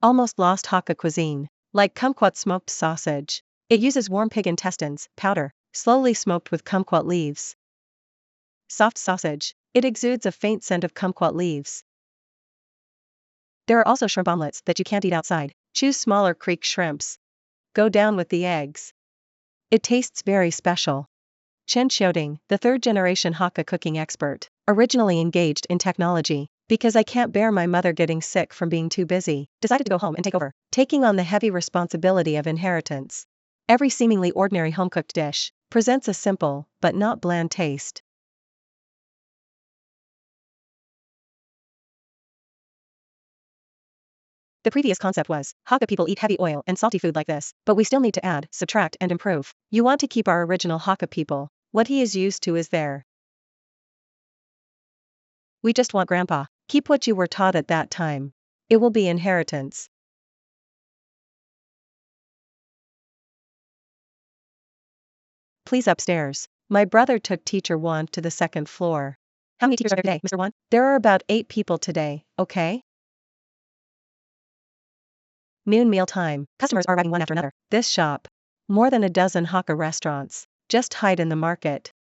Almost lost Hakka cuisine. Like kumquat smoked sausage. It uses warm pig intestines, powder, slowly smoked with kumquat leaves. Soft sausage. It exudes a faint scent of kumquat leaves. There are also shrimp omelets that you can't eat outside. Choose smaller creek shrimps. Go down with the eggs. It tastes very special. Chen Xiaoding, the third-generation Hakka cooking expert, originally engaged in technology, because I can't bear my mother getting sick from being too busy, decided to go home and take over, taking on the heavy responsibility of inheritance. Every seemingly ordinary home-cooked dish presents a simple, but not bland taste. The previous concept was, Hakka people eat heavy oil and salty food like this, but we still need to add, subtract and improve. You want to keep our original Hakka people. What he is used to is there. We just want grandpa. Keep what you were taught at that time. It will be inheritance. Please upstairs. My brother took teacher Wan to the second floor. How many teachers are there today, Mr. Wan? There are about 8 people today, okay? Noon meal time. Customers are arriving one after another. This shop. More than a dozen Hakka restaurants. Just hide in the market.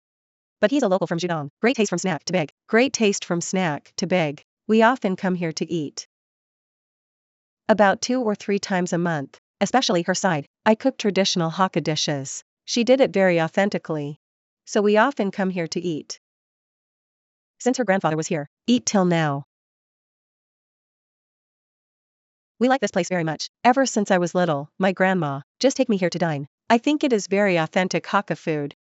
But he's a local from Judong. Great taste from snack to big. Great taste from snack to big. We often come here to eat. About 2 or 3 times a month. Especially her side. I cook traditional Hakka dishes. She did it very authentically. So we often come here to eat. Since her grandfather was here. Eat till now. We like this place very much. Ever since I was little, my grandma just take me here to dine. I think it is very authentic Hakka food.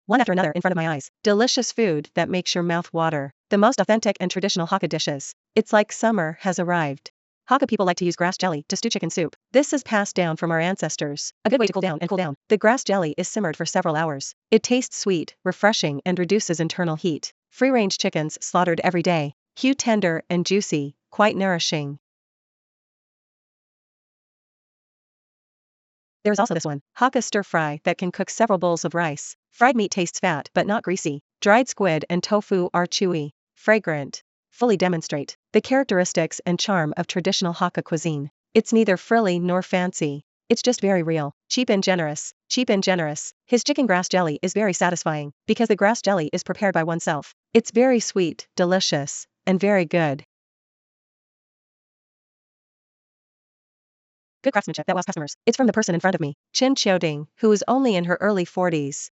One after another in front of my eyes. Delicious food that makes your mouth water. The most authentic and traditional Hakka dishes. It's like summer has arrived. Hakka people like to use grass jelly to stew chicken soup. This is passed down from our ancestors. A good way to cool down. The grass jelly is simmered for several hours. It tastes sweet, refreshing and reduces internal heat. Free-range chickens slaughtered every day. Hue tender and juicy, quite nourishing. There's also this one, Hakka stir fry that can cook several bowls of rice. Fried meat tastes fat but not greasy. Dried squid and tofu are chewy, fragrant. Fully demonstrate the characteristics and charm of traditional Hakka cuisine. It's neither frilly nor fancy. It's just very real, cheap and generous. His chicken grass jelly is very satisfying, because the grass jelly is prepared by oneself. It's very sweet, delicious, and very good. Good craftsmanship that wows customers. It's from the person in front of me, Chen Xiaoding, who is only in her early 40s.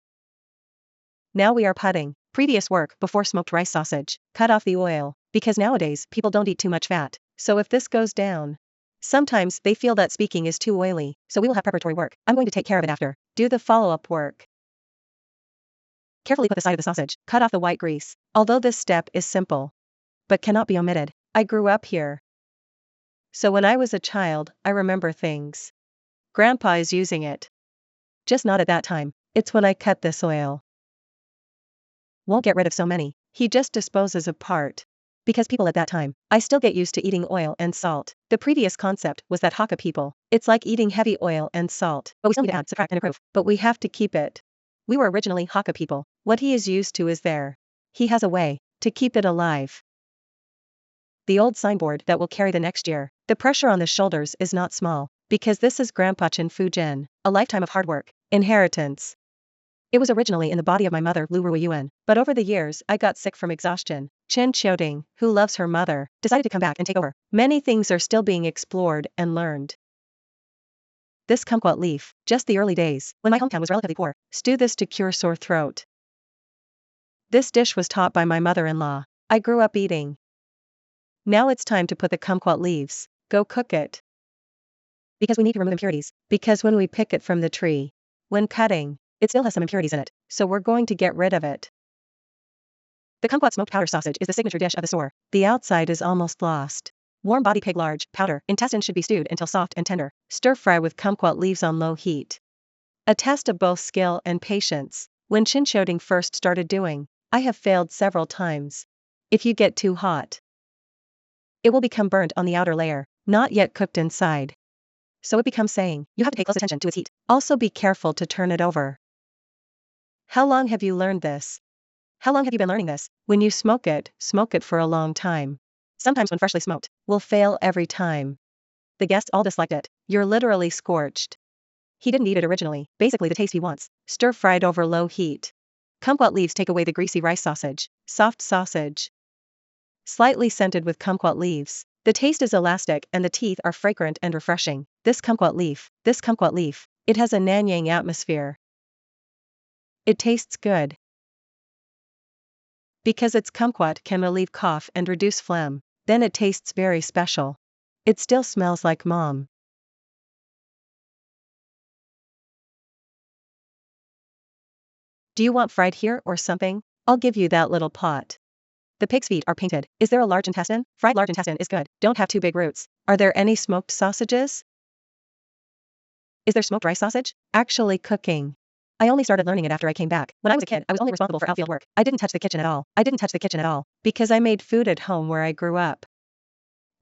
Now we are putting. Previous work before smoked rice sausage. Cut off the oil, because nowadays people don't eat too much fat. So if this goes down, sometimes they feel that speaking is too oily, so we will have preparatory work. I'm going to take care of it after. Do the follow-up work. Carefully put the side of the sausage. Cut off the white grease. Although this step is simple, but cannot be omitted. I grew up here. So when I was a child, I remember things. Grandpa is using it. Just not at that time. It's when I cut this oil. Won't get rid of so many. He just disposes of part. Because people at that time, I still get used to eating oil and salt. The previous concept was that Hakka people, it's like eating heavy oil and salt. But we still need to add, subtract, and improve. But we have to keep it. We were originally Hakka people. What he is used to is there. He has a way to keep it alive. The old signboard that will carry the next year. The pressure on the shoulders is not small, because this is Grandpa Chin Fujian, a lifetime of hard work, inheritance. It was originally in the body of my mother, Lu Ruiyuan, but over the years I got sick from exhaustion. Chen Xiaoding, who loves her mother, decided to come back and take over. Many things are still being explored and learned. This kumquat leaf, just the early days, when my hometown was relatively poor, stew this to cure sore throat. This dish was taught by my mother-in-law. I grew up eating. Now it's time to put the kumquat leaves. Go cook it. Because we need to remove impurities. Because when we pick it from the tree, when cutting, it still has some impurities in it, so we're going to get rid of it. The kumquat smoked powder sausage is the signature dish of the store. The outside is almost lost. Warm body pig large, powder, intestines should be stewed until soft and tender. Stir fry with kumquat leaves on low heat. A test of both skill and patience. When Chin Xiaoding first started doing, I have failed several times. If you get too hot, it will become burnt on the outer layer, not yet cooked inside. So it becomes saying, you have to pay close attention to its heat. Also be careful to turn it over. How long have you learned this? How long have you been learning this? When you smoke it for a long time. Sometimes when freshly smoked, will fail every time. The guests all disliked it. You're literally scorched. He didn't eat it originally, basically the taste he wants. Stir fried over low heat. Kumquat leaves take away the greasy rice sausage, soft sausage. Slightly scented with kumquat leaves. The taste is elastic and the teeth are fragrant and refreshing. This kumquat leaf, it has a Nanyang atmosphere. It tastes good. Because its kumquat can relieve cough and reduce phlegm, then it tastes very special. It still smells like mom. Do you want fried here or something? I'll give you that little pot. The pig's feet are painted. Is there a large intestine? Fried large intestine is good. Don't have too big roots. Are there any smoked sausages? Is there smoked rice sausage? Actually cooking. I only started learning it after I came back. When I was a kid, I was only responsible for outfield work. I didn't touch the kitchen at all. Because I made food at home where I grew up.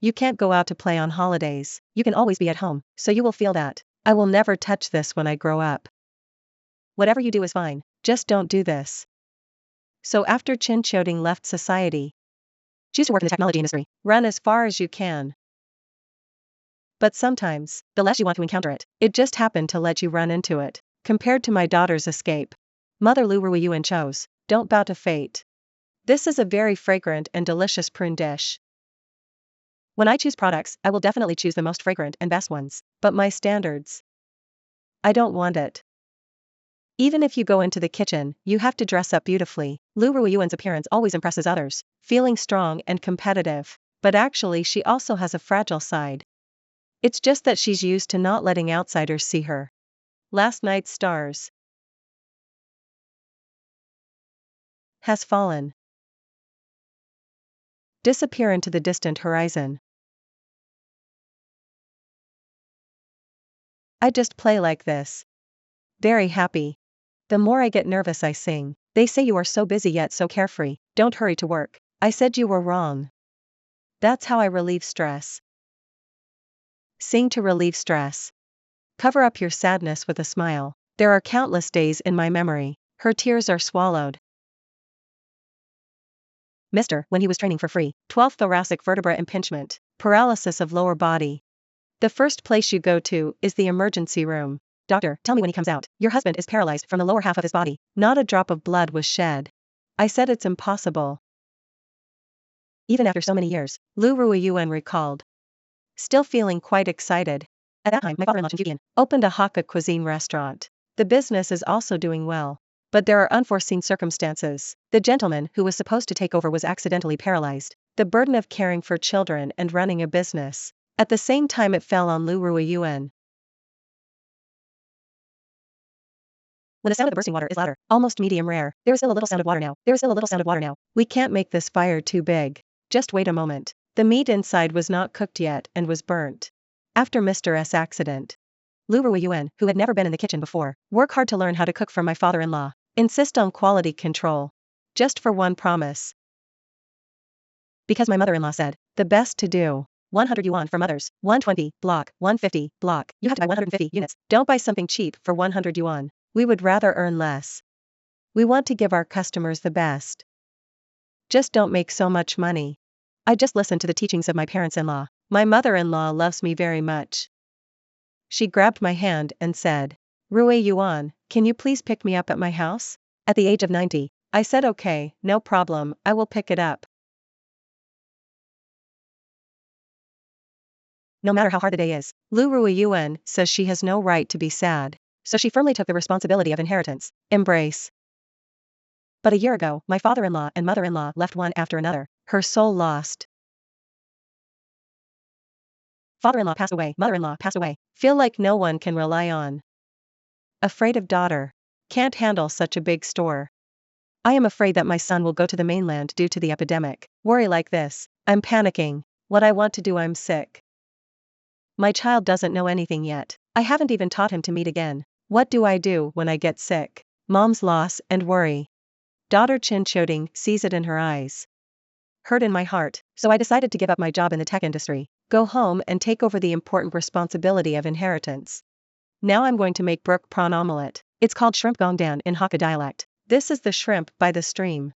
You can't go out to play on holidays. You can always be at home, so you will feel that. I will never touch this when I grow up. Whatever you do is fine. Just don't do this. So after Chin Xiaoding left society, choose to work in the technology industry. Run as far as you can. But sometimes, the less you want to encounter it, it just happened to let you run into it. Compared to my daughter's escape, Mother Lu Ruiyuan chose, don't bow to fate. This is a very fragrant and delicious prune dish. When I choose products, I will definitely choose the most fragrant and best ones, but my standards, I don't want it. Even if you go into the kitchen, you have to dress up beautifully. Lu Ruiyuan's appearance always impresses others, feeling strong and competitive, but actually she also has a fragile side. It's just that she's used to not letting outsiders see her. Last night's stars has fallen. Disappear into the distant horizon. I just play like this. Very happy. The more I get nervous I sing. They say you are so busy yet so carefree. Don't hurry to work. I said you were wrong. That's how I relieve stress. Sing to relieve stress. Cover up your sadness with a smile. There are countless days in my memory. Her tears are swallowed. Mr. When he was training for free. 12th thoracic vertebra impingement. Paralysis of lower body. The first place you go to is the emergency room. Doctor, tell me when he comes out. Your husband is paralyzed from the lower half of his body. Not a drop of blood was shed. I said it's impossible. Even after so many years, Lu Ruiyuan recalled. Still feeling quite excited. At that time, my father-in-law Chen Qian opened a Hakka cuisine restaurant. The business is also doing well. But there are unforeseen circumstances. The gentleman who was supposed to take over was accidentally paralyzed. The burden of caring for children and running a business. At the same time it fell on Lu Ruiyuan. When the sound of the bursting water is louder, almost medium rare, there is still a little sound of water now. We can't make this fire too big. Just wait a moment. The meat inside was not cooked yet and was burnt. After Mr. S. accident. Lu Ruiyuan, who had never been in the kitchen before, work hard to learn how to cook from my father-in-law. Insist on quality control. Just for one promise. Because my mother-in-law said, the best to do. 100 yuan for mothers, 120, block, 150, block. You have to buy 150 units. Don't buy something cheap for 100 yuan. We would rather earn less. We want to give our customers the best. Just don't make so much money. I just listened to the teachings of my parents-in-law. My mother-in-law loves me very much. She grabbed my hand and said, Rui Yuan, can you please pick me up at my house? At the age of 90, I said okay, no problem, I will pick it up. No matter how hard the day is, Lu Ruiyuan says she has no right to be sad. So she firmly took the responsibility of inheritance. Embrace. But a year ago, my father-in-law and mother-in-law left one after another. Her soul lost. Father-in-law passed away, mother-in-law passed away. Feel like no one can rely on. Afraid of daughter. Can't handle such a big store. I am afraid that my son will go to the mainland due to the epidemic. Worry like this. I'm panicking. What I want to do, I'm sick. My child doesn't know anything yet. I haven't even taught him to meet again. What do I do when I get sick? Mom's loss and worry. Daughter Chin Choding sees it in her eyes. Hurt in my heart, so I decided to give up my job in the tech industry, go home and take over the important responsibility of inheritance. Now I'm going to make brook prawn omelette. It's called shrimp gongdan in Hakka dialect. This is the shrimp by the stream.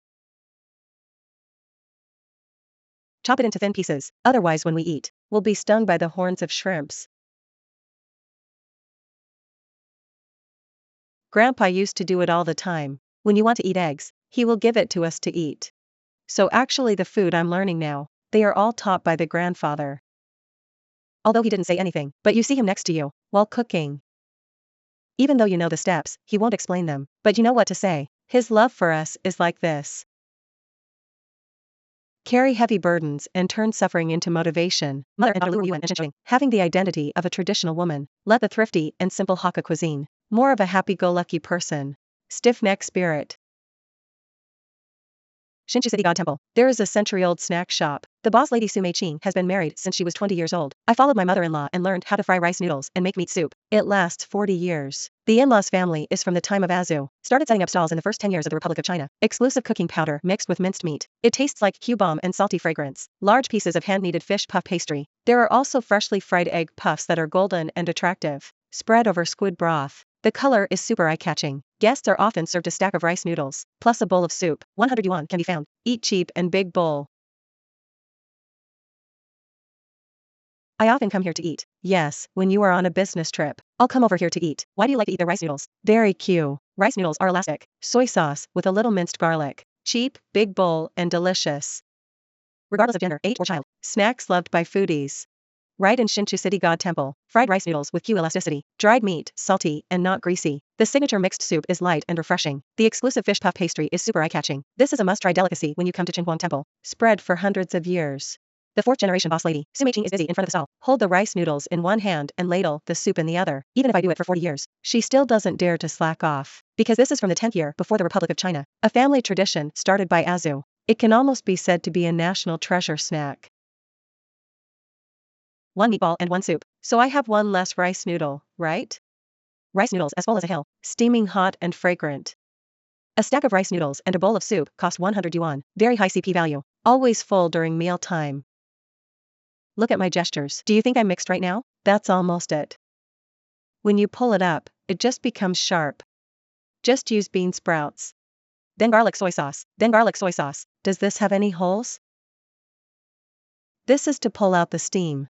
Chop it into thin pieces, otherwise when we eat, we'll be stung by the horns of shrimps. Grandpa used to do it all the time. When you want to eat eggs, he will give it to us to eat. So actually the food I'm learning now, they are all taught by the grandfather. Although he didn't say anything, but you see him next to you, while cooking. Even though you know the steps, he won't explain them, but you know what to say. His love for us is like this. Carry heavy burdens and turn suffering into motivation. Mother and daughter Lu Yuan and Shin having the identity of a traditional woman, led the thrifty and simple Hakka cuisine. More of a happy-go-lucky person. Stiff-neck spirit. Hsinchu City God Temple. There is a century-old snack shop. The boss lady Su Mei Ching has been married since she was 20 years old. I followed my mother-in-law and learned how to fry rice noodles and make meat soup. It lasts 40 years. The in-laws family is from the time of Azu. Started setting up stalls in the first 10 years of the Republic of China. Exclusive cooking powder mixed with minced meat. It tastes like Q-bomb and salty fragrance. Large pieces of hand-kneaded fish puff pastry. There are also freshly fried egg puffs that are golden and attractive. Spread over squid broth. The color is super eye-catching. Guests are often served a stack of rice noodles, plus a bowl of soup. 100 yuan can be found. Eat cheap and big bowl. I often come here to eat. Yes, when you are on a business trip, I'll come over here to eat. Why do you like to eat the rice noodles? Very cute. Rice noodles are elastic. Soy sauce with a little minced garlic. Cheap, big bowl, and delicious. Regardless of gender, age, or child. Snacks loved by foodies. Right in Hsinchu City God Temple. Fried rice noodles with Q elasticity. Dried meat, salty, and not greasy. The signature mixed soup is light and refreshing. The exclusive fish puff pastry is super eye-catching. This is a must-try delicacy when you come to Qinhuang Temple. Spread for hundreds of years. The fourth-generation boss lady, Su Meiqing, is busy in front of the stall. Hold the rice noodles in one hand and ladle the soup in the other. Even if I do it for 40 years, she still doesn't dare to slack off. Because this is from the 10th year before the Republic of China. A family tradition started by Azu. It can almost be said to be a national treasure snack. One meatball and one soup. So I have one less rice noodle, right? Rice noodles as full as a hill, steaming hot and fragrant. A stack of rice noodles and a bowl of soup cost 100 yuan. Very high CP value. Always full during meal time. Look at my gestures. Do you think I'm mixed right now? That's almost it. When you pull it up, it just becomes sharp. Just use bean sprouts. Then garlic soy sauce. Then garlic soy sauce. Does this have any holes? This is to pull out the steam.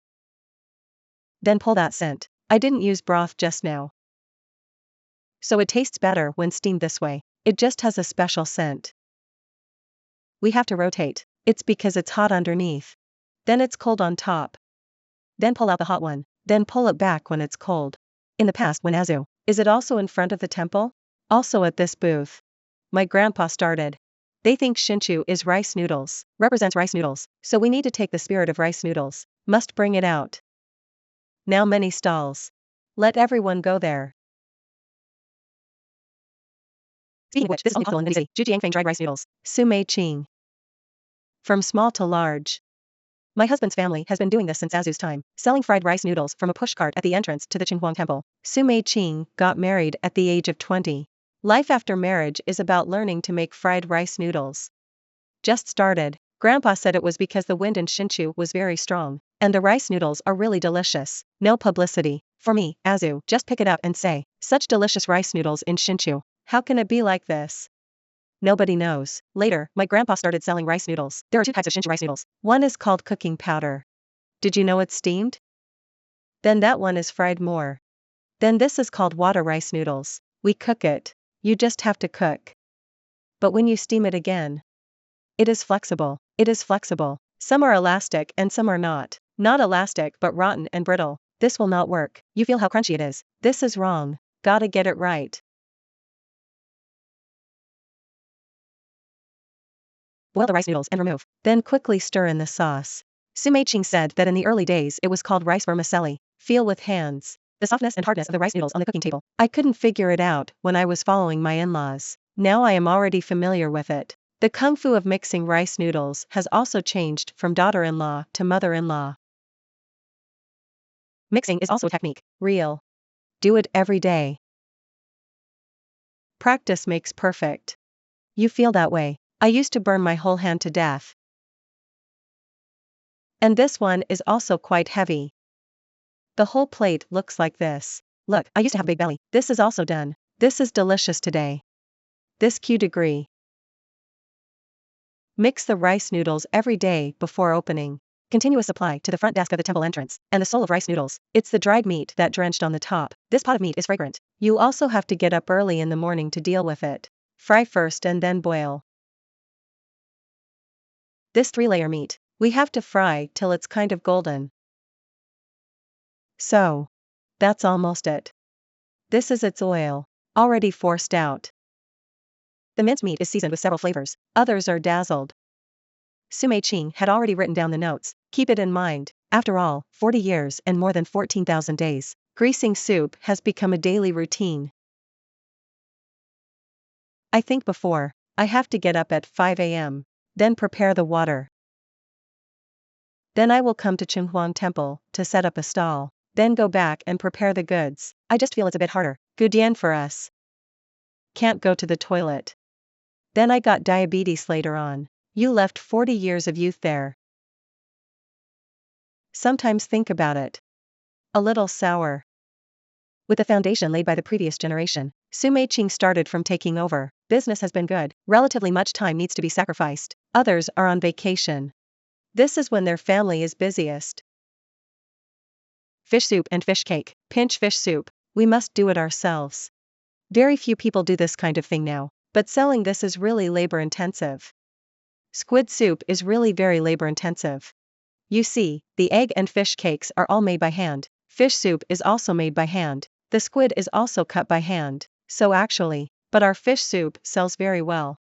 Then pull that scent. I didn't use broth just now. So it tastes better when steamed this way. It just has a special scent. We have to rotate. It's because it's hot underneath. Then it's cold on top. Then pull out the hot one. Then pull it back when it's cold. In the past when Azu, is it also in front of the temple? Also at this booth. My grandpa started. They think Hsinchu is rice noodles, represents rice noodles, so we need to take the spirit of rice noodles. Must bring it out. Now many stalls. Let everyone go there. Speaking of which, this is only in the city. Jujiang Fang dried rice noodles. Su Mei Ching. From small to large. My husband's family has been doing this since Azu's time, selling fried rice noodles from a pushcart at the entrance to the Qinhuang Temple. Su Mei Ching got married at the age of 20. Life after marriage is about learning to make fried rice noodles. Just started. Grandpa said it was because the wind in Hsinchu was very strong, and the rice noodles are really delicious. No publicity. For me, Azu, just pick it up and say, such delicious rice noodles in Hsinchu. How can it be like this? Nobody knows. Later, my grandpa started selling rice noodles. There are two types of Hsinchu rice noodles. One is called cooking powder. Did you know it's steamed? Then that one is fried more. Then this is called water rice noodles. We cook it. You just have to cook. But when you steam it again, it is flexible. It is flexible. Some are elastic and some are not. Not elastic but rotten and brittle. This will not work. You feel how crunchy it is. This is wrong. Gotta get it right. Boil the rice noodles and remove. Then quickly stir in the sauce. Sumei-ching said that in the early days it was called rice vermicelli. Feel with hands the softness and hardness of the rice noodles on the cooking table. I couldn't figure it out when I was following my in-laws. Now I am already familiar with it. The kung fu of mixing rice noodles has also changed from daughter-in-law to mother-in-law. Mixing is also a technique. Real. Do it every day. Practice makes perfect. You feel that way. I used to burn my whole hand to death. And this one is also quite heavy. The whole plate looks like this. Look, I used to have a big belly. This is also done. This is delicious today. This Q degree. Mix the rice noodles every day before opening. Continuous supply to the front desk of the temple entrance, and the soul of rice noodles. It's the dried meat that drenched on the top. This pot of meat is fragrant. You also have to get up early in the morning to deal with it. Fry first and then boil. This 3-layer meat, we have to fry till it's kind of golden. So, that's almost it. This is its oil, already forced out. The minced meat is seasoned with several flavors, others are dazzled. Sumei-ching had already written down the notes. Keep it in mind. After all, 40 years and more than 14,000 days, greasing soup has become a daily routine. I think before, I have to get up at 5 a.m., then prepare the water. Then I will come to Chunhuang Temple to set up a stall, then go back and prepare the goods. I just feel it's a bit harder. Gudian for us. Can't go to the toilet. Then I got diabetes later on. You left 40 years of youth there. Sometimes think about it. A little sour. With the foundation laid by the previous generation, Sumei-ching started from taking over. Business has been good. Relatively much time needs to be sacrificed. Others are on vacation. This is when their family is busiest. Fish soup and fish cake. Pinch fish soup. We must do it ourselves. Very few people do this kind of thing now, but selling this is really labor-intensive. Squid soup is really very labor-intensive. You see, the egg and fish cakes are all made by hand. Fish soup is also made by hand. The squid is also cut by hand. So actually, but our fish soup sells very well.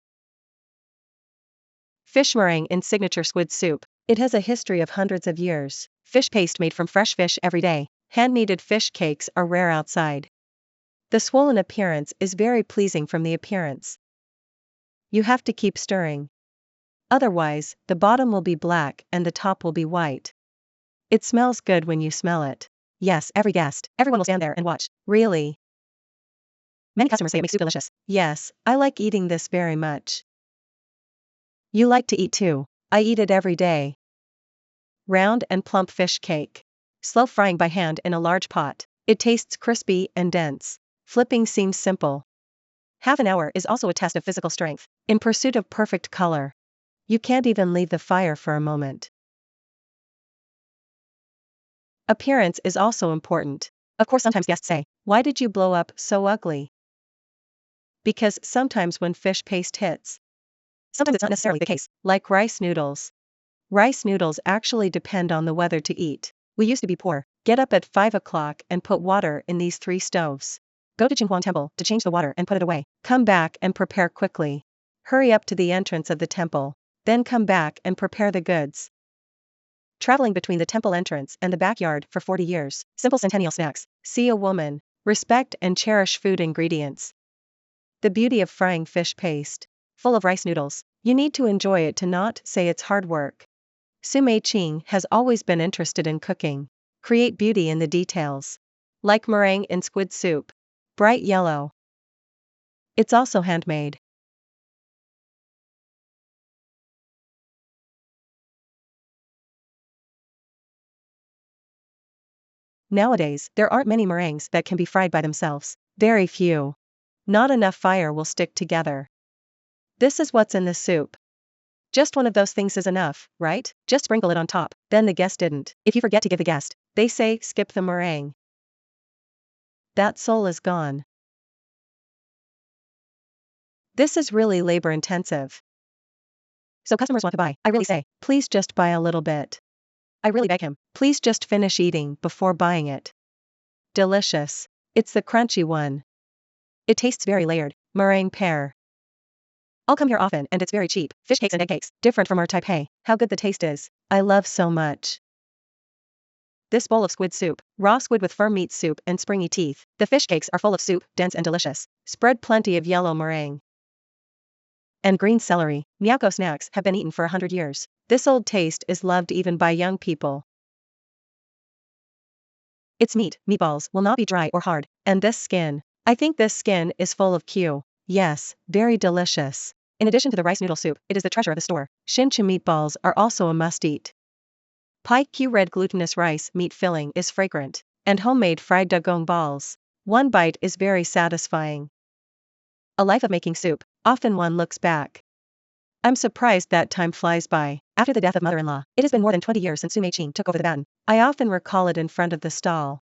Fish meringue in signature squid soup. It has a history of hundreds of years. Fish paste made from fresh fish every day. Hand-kneaded fish cakes are rare outside. The swollen appearance is very pleasing from the appearance. You have to keep stirring. Otherwise, the bottom will be black and the top will be white. It smells good when you smell it. Yes, every guest, everyone will stand there and watch. Really? Many customers say it makes soup delicious. Yes, I like eating this very much. You like to eat too. I eat it every day. Round and plump fish cake. Slow frying by hand in a large pot. It tastes crispy and dense. Flipping seems simple. Half an hour is also a test of physical strength. In pursuit of perfect color. You can't even leave the fire for a moment. Appearance is also important. Of course, sometimes guests say, "Why did you blow up so ugly?" Because sometimes when fish paste hits, sometimes it's not necessarily the case, like rice noodles. Rice noodles actually depend on the weather to eat. We used to be poor. Get up at 5 o'clock and put water in these 3 stoves. Go to Chunhuang Temple to change the water and put it away. Come back and prepare quickly. Hurry up to the entrance of the temple. Then come back and prepare the goods. Traveling between the temple entrance and the backyard for 40 years. Simple centennial snacks. See a woman. Respect and cherish food ingredients. The beauty of frying fish paste. Full of rice noodles. You need to enjoy it to not say it's hard work. Sumei-ching has always been interested in cooking. Create beauty in the details. Like meringue in squid soup. Bright yellow. It's also handmade. Nowadays, there aren't many meringues that can be fried by themselves. Very few. Not enough fire will stick together. This is what's in the soup. Just one of those things is enough, right? Just sprinkle it on top. Then the guest didn't. If you forget to give the guest, they say skip the meringue. That soul is gone. This is really labor intensive. So customers want to buy. I really say, please just buy a little bit. I really beg him, please just finish eating before buying it. Delicious. It's the crunchy one. It tastes very layered, meringue pear. I'll come here often and it's very cheap. Fish cakes and egg cakes, different from our type. Hey, how good the taste is. I love so much. This bowl of squid soup, raw squid with firm meat soup and springy teeth. The fish cakes are full of soup, dense and delicious. Spread plenty of yellow meringue. And green celery. Miyako snacks have been eaten for 100 years. This old taste is loved even by young people. Its meat, meatballs, will not be dry or hard. And this skin. I think this skin is full of Q. Yes, very delicious. In addition to the rice noodle soup, it is the treasure of the store. Shinchu meatballs are also a must-eat. Pai Q red glutinous rice meat filling is fragrant. And homemade fried dugong balls. One bite is very satisfying. A life of making soup. Often one looks back. I'm surprised that time flies by. After the death of mother-in-law, it has been more than 20 years since Sumei Chin took over the baton. I often recall it in front of the stall.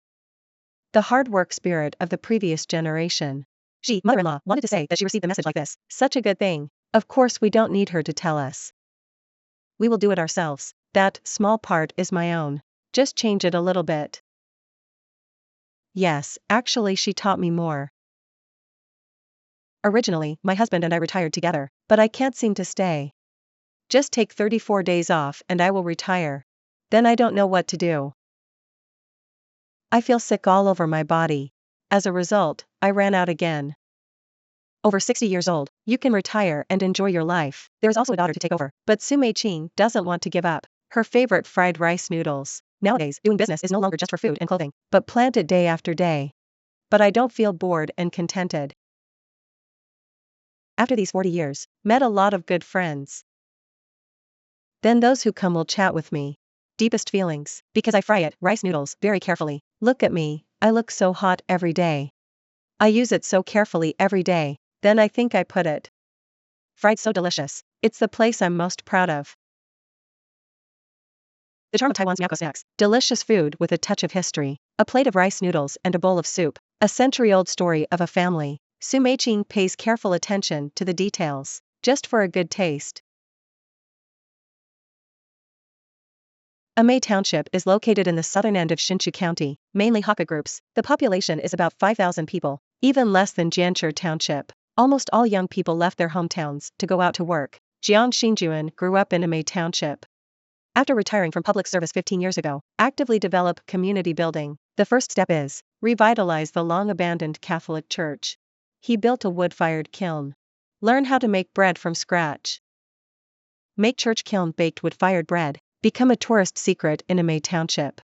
The hard work spirit of the previous generation. She, mother-in-law, wanted to say that she received a message like this. Such a good thing. Of course we don't need her to tell us. We will do it ourselves. That small part is my own. Just change it a little bit. Yes, actually she taught me more. Originally, my husband and I retired together, but I can't seem to stay. Just take 34 days off and I will retire. Then I don't know what to do. I feel sick all over my body. As a result, I ran out again. Over 60 years old, you can retire and enjoy your life. There's also a daughter to take over, but Sumei Chin doesn't want to give up her favorite fried rice noodles. Nowadays, doing business is no longer just for food and clothing, but planned it day after day. But I don't feel bored and contented. After these 40 years, met a lot of good friends. Then those who come will chat with me. Deepest feelings, because I fry it, rice noodles, very carefully. Look at me, I look so hot every day. I use it so carefully every day, then I think I put it. Fried so delicious. It's the place I'm most proud of. The charm of Taiwan's Miyako snacks. Delicious food with a touch of history. A plate of rice noodles and a bowl of soup. A century-old story of a family. Sumei Chin pays careful attention to the details, just for a good taste. Amei Township is located in the southern end of Hsinchu County, mainly Hakka groups. The population is about 5,000 people, even less than Jianchur Township. Almost all young people left their hometowns to go out to work. Jiang Xinjuan grew up in Amei Township. After retiring from public service 15 years ago, actively develop community building. The first step is revitalize the long-abandoned Catholic Church. He built a wood-fired kiln. Learn how to make bread from scratch. Make church kiln-baked wood-fired bread. Become a tourist secret in Amei Township.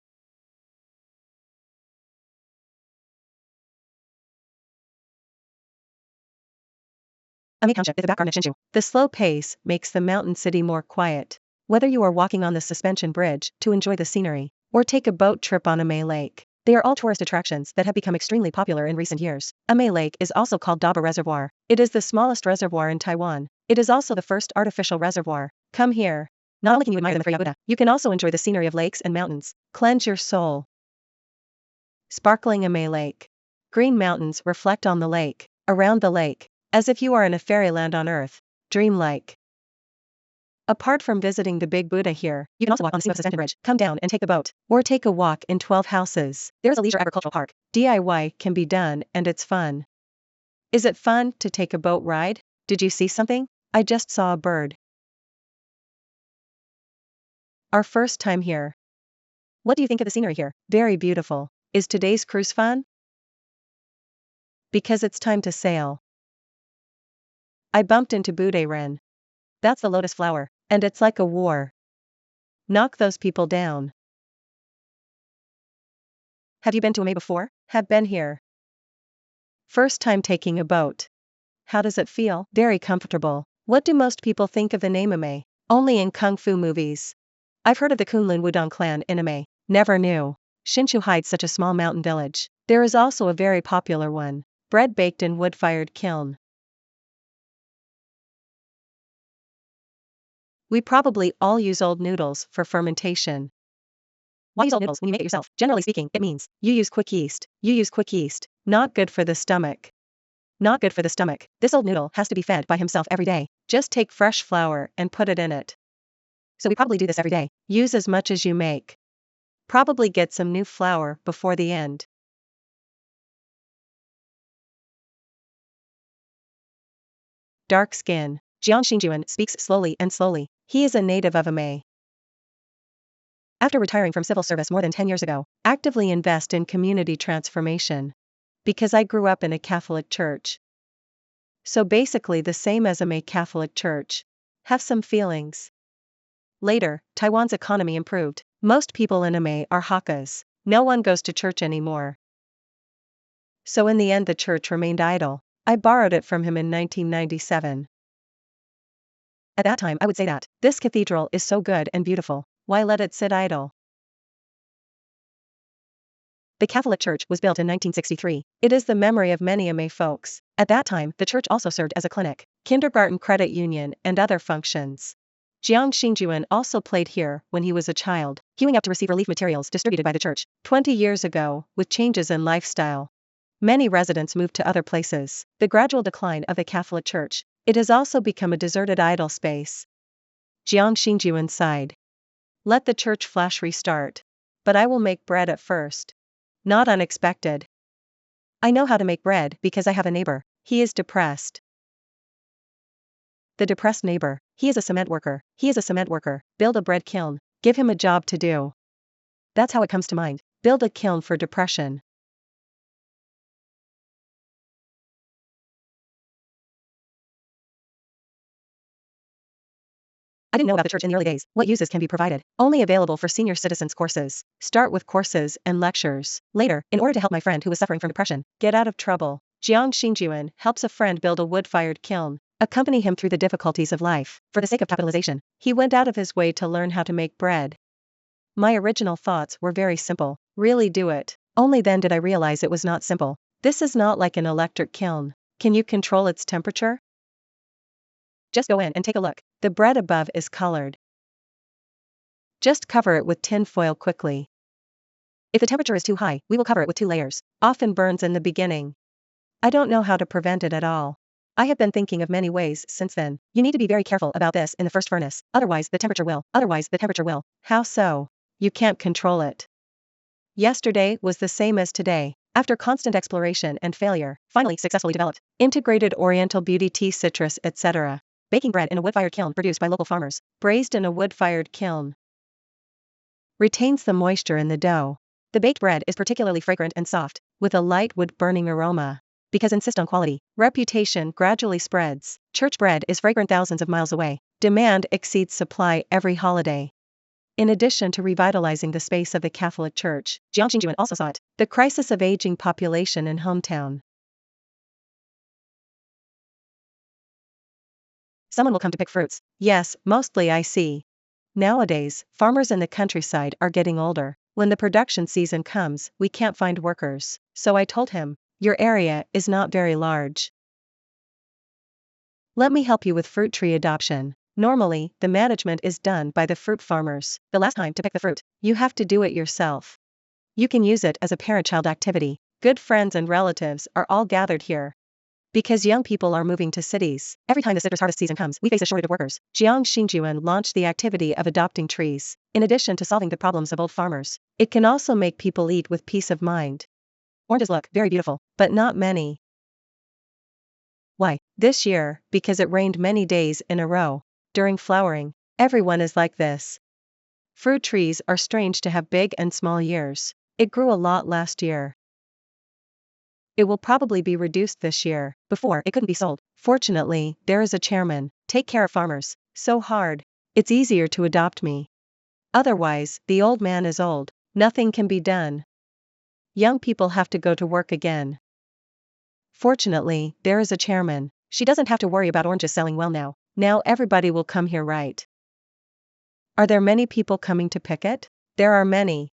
Amei Township is the background of Hsinchu. The slow pace makes the mountain city more quiet. Whether you are walking on the suspension bridge to enjoy the scenery, or take a boat trip on Amei Lake, they are all tourist attractions that have become extremely popular in recent years. Amei Lake is also called Daba Reservoir. It is the smallest reservoir in Taiwan. It is also the first artificial reservoir. Come here. Not only can you admire the Buddha, you can also enjoy the scenery of lakes and mountains. Cleanse your soul. Sparkling Amei Lake. Green mountains reflect on the lake, around the lake, as if you are in a fairyland on earth. Dreamlike. Apart from visiting the Big Buddha here, you can also walk on the Singo Suspension Bridge, come down and take the boat, or take a walk in 12 houses. There is a leisure agricultural park. DIY can be done and it's fun. Is it fun to take a boat ride? Did you see something? I just saw a bird. Our first time here. What do you think of the scenery here? Very beautiful. Is today's cruise fun? Because it's time to sail. I bumped into Budeiren. That's the lotus flower, and it's like a war. Knock those people down. Have you been to Amei before? Have been here. First time taking a boat. How does it feel? Very comfortable. What do most people think of the name Amei? Only in kung fu movies. I've heard of the Kunlun Wudong clan in Amei. Never knew. Hsinchu hides such a small mountain village. There is also a very popular one. Bread baked in wood-fired kiln. We probably all use old noodles for fermentation. Why use old noodles when you make it yourself? Generally speaking, it means you use quick yeast. You use quick yeast. Not good for the stomach. Not good for the stomach. This old noodle has to be fed by himself every day. Just take fresh flour and put it in it. So we probably do this every day. Use as much as you make. Probably get some new flour before the end. Dark skin. Jiang Xingjuan speaks slowly and slowly. He is a native of Amei. After retiring from civil service more than 10 years ago, actively invest in community transformation. Because I grew up in a Catholic church. So basically the same as Amei Catholic Church. Have some feelings. Later, Taiwan's economy improved. Most people in Amei are Hakkas. No one goes to church anymore. So in the end the church remained idle. I borrowed it from him in 1997. At that time I would say that, this cathedral is so good and beautiful, why let it sit idle? The Catholic Church was built in 1963. It is the memory of many Amei folks. At that time, the church also served as a clinic, kindergarten credit union and other functions. Jiang Xingjuan also played here when he was a child, queuing up to receive relief materials distributed by the church. 20 years ago, with changes in lifestyle, many residents moved to other places. The gradual decline of the Catholic Church. It has also become a deserted idle space. Jiang Xingjuan sighed. Let the church flash restart. But I will make bread at first. Not unexpected. I know how to make bread because I have a neighbor. He is depressed. The depressed neighbor. He is a cement worker. He is a cement worker. Build a bread kiln. Give him a job to do. That's how it comes to mind. Build a kiln for depression. I didn't know about the church in the early days. What uses can be provided? Only available for senior citizens courses. Start with courses and lectures. Later, in order to help my friend who was suffering from depression get out of trouble, Jiang Xingjuan helps a friend build a wood-fired kiln. Accompany him through the difficulties of life. For the sake of capitalization, he went out of his way to learn how to make bread. My original thoughts were very simple. Really do it. Only then did I realize it was not simple. This is not like an electric kiln. Can you control its temperature? Just go in and take a look. The bread above is colored. Just cover it with tin foil quickly. If the temperature is too high, we will cover it with 2 layers. Often burns in the beginning. I don't know how to prevent it at all. I have been thinking of many ways since then. You need to be very careful about this in the first furnace, otherwise the temperature will. How so? You can't control it. Yesterday was the same as today. After constant exploration and failure, finally successfully developed. Integrated Oriental beauty tea citrus etc. Baking bread in a wood-fired kiln produced by local farmers. Braised in a wood-fired kiln. Retains the moisture in the dough. The baked bread is particularly fragrant and soft, with a light wood-burning aroma. Because insist on quality, reputation gradually spreads. Church bread is fragrant thousands of miles away. Demand exceeds supply every holiday. In addition to revitalizing the space of the Catholic Church, Jiang Xingjuan also saw it. The crisis of aging population in hometown. Someone will come to pick fruits. Yes, mostly I see. Nowadays, farmers in the countryside are getting older. When the production season comes, we can't find workers. So I told him, your area is not very large. Let me help you with fruit tree adoption. Normally, the management is done by the fruit farmers. The last time to pick the fruit, you have to do it yourself. You can use it as a parent-child activity. Good friends and relatives are all gathered here. Because young people are moving to cities, every time the citrus harvest season comes, we face a shortage of workers. Jiang Xingjuan launched the activity of adopting trees. In addition to solving the problems of old farmers, it can also make people eat with peace of mind. Oranges look very beautiful, but not many. Why? This year, because it rained many days in a row. During flowering, everyone is like this. Fruit trees are strange to have big and small years. It grew a lot last year. It will probably be reduced this year. Before, it couldn't be sold. Fortunately, there is a chairman. Take care of farmers. So hard. It's easier to adopt me. Otherwise, the old man is old. Nothing can be done. Young people have to go to work again. Fortunately, there is a chairman. She doesn't have to worry about oranges selling well now. Now everybody will come here, right? Are there many people coming to pick it? There are many.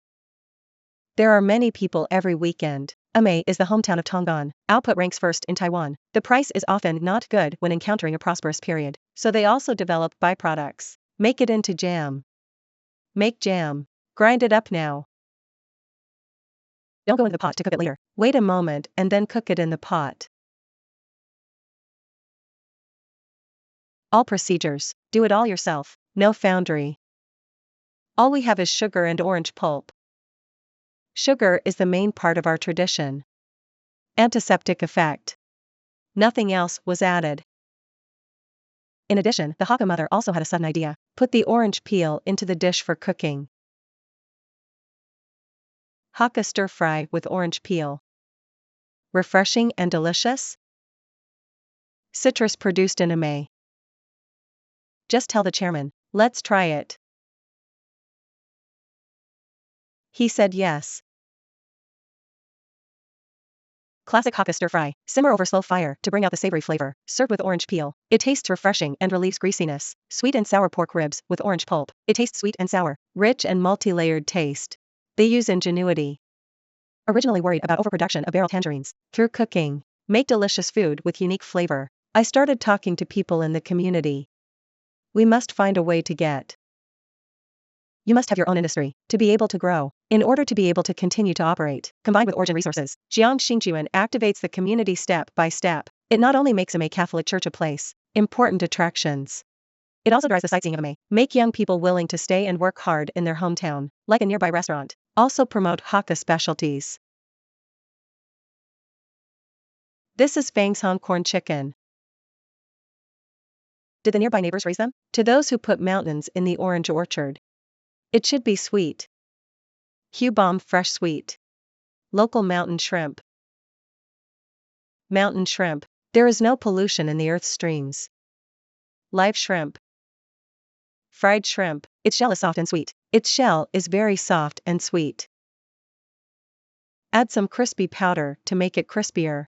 There are many people every weekend. Amay is the hometown of Tonggon. Output ranks first in Taiwan. The price is often not good when encountering a prosperous period, so they also develop byproducts. Make it into jam. Make jam. Grind it up now. Don't go into the pot to cook it later. Wait a moment and then cook it in the pot. All procedures. Do it all yourself. No foundry. All we have is sugar and orange pulp. Sugar is the main part of our tradition. Antiseptic effect. Nothing else was added. In addition, the Hakka mother also had a sudden idea. Put the orange peel into the dish for cooking. Hakka stir fry with orange peel. Refreshing and delicious? Citrus produced in Amay. Just tell the chairman, let's try it. He said yes. Classic Hakka stir fry. Simmer over slow fire to bring out the savory flavor. Served with orange peel. It tastes refreshing and relieves greasiness. Sweet and sour pork ribs with orange pulp. It tastes sweet and sour. Rich and multi-layered taste. They use ingenuity. Originally worried about overproduction of barrel tangerines. Through cooking, make delicious food with unique flavor. I started talking to people in the community. We must find a way to get. You must have your own industry to be able to grow. In order to be able to continue to operate, combined with origin resources, Jiang Xingjuan activates the community step by step. It not only makes Amay Catholic Church a place, important attractions. It also drives the sightseeing of Amay. Make young people willing to stay and work hard in their hometown, like a nearby restaurant. Also promote Hakka specialties. This is Fangshong corn chicken. Did the nearby neighbors raise them? To those who put mountains in the orange orchard. It should be sweet. Hubom fresh sweet. Local mountain shrimp. Mountain shrimp. There is no pollution in the earth's streams. Live shrimp. Fried shrimp. Its shell is soft and sweet. Its shell is very soft and sweet. Add some crispy powder to make it crispier.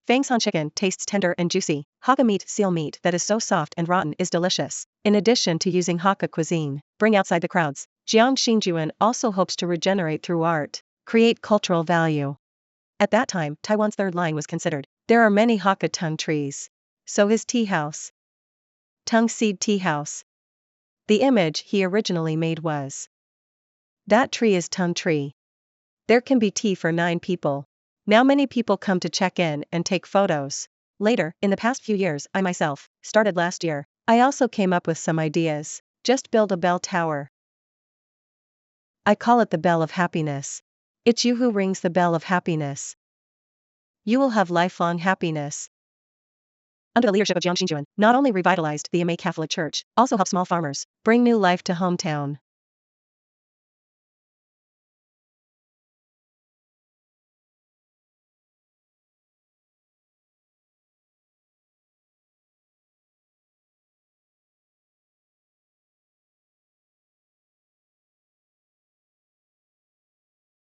Fangshong chicken tastes tender and juicy. Hakka meat, seal meat that is so soft and rotten is delicious. In addition to using Hakka cuisine, bring outside the crowds. Jiang Xingjuan also hopes to regenerate through art, create cultural value. At that time, Taiwan's third line was considered. There are many Hakka tung trees. So his tea house. Tung seed tea house. The image he originally made was. That tree is tung tree. There can be tea for 9 people. Now many people come to check in and take photos. Later, in the past few years, I myself started last year. I also came up with some ideas. Just build a bell tower. I call it the bell of happiness. It's you who rings the bell of happiness. You will have lifelong happiness. Under the leadership of Jiang Xingjuan, not only revitalized the Amay Catholic Church, also helped small farmers bring new life to hometown.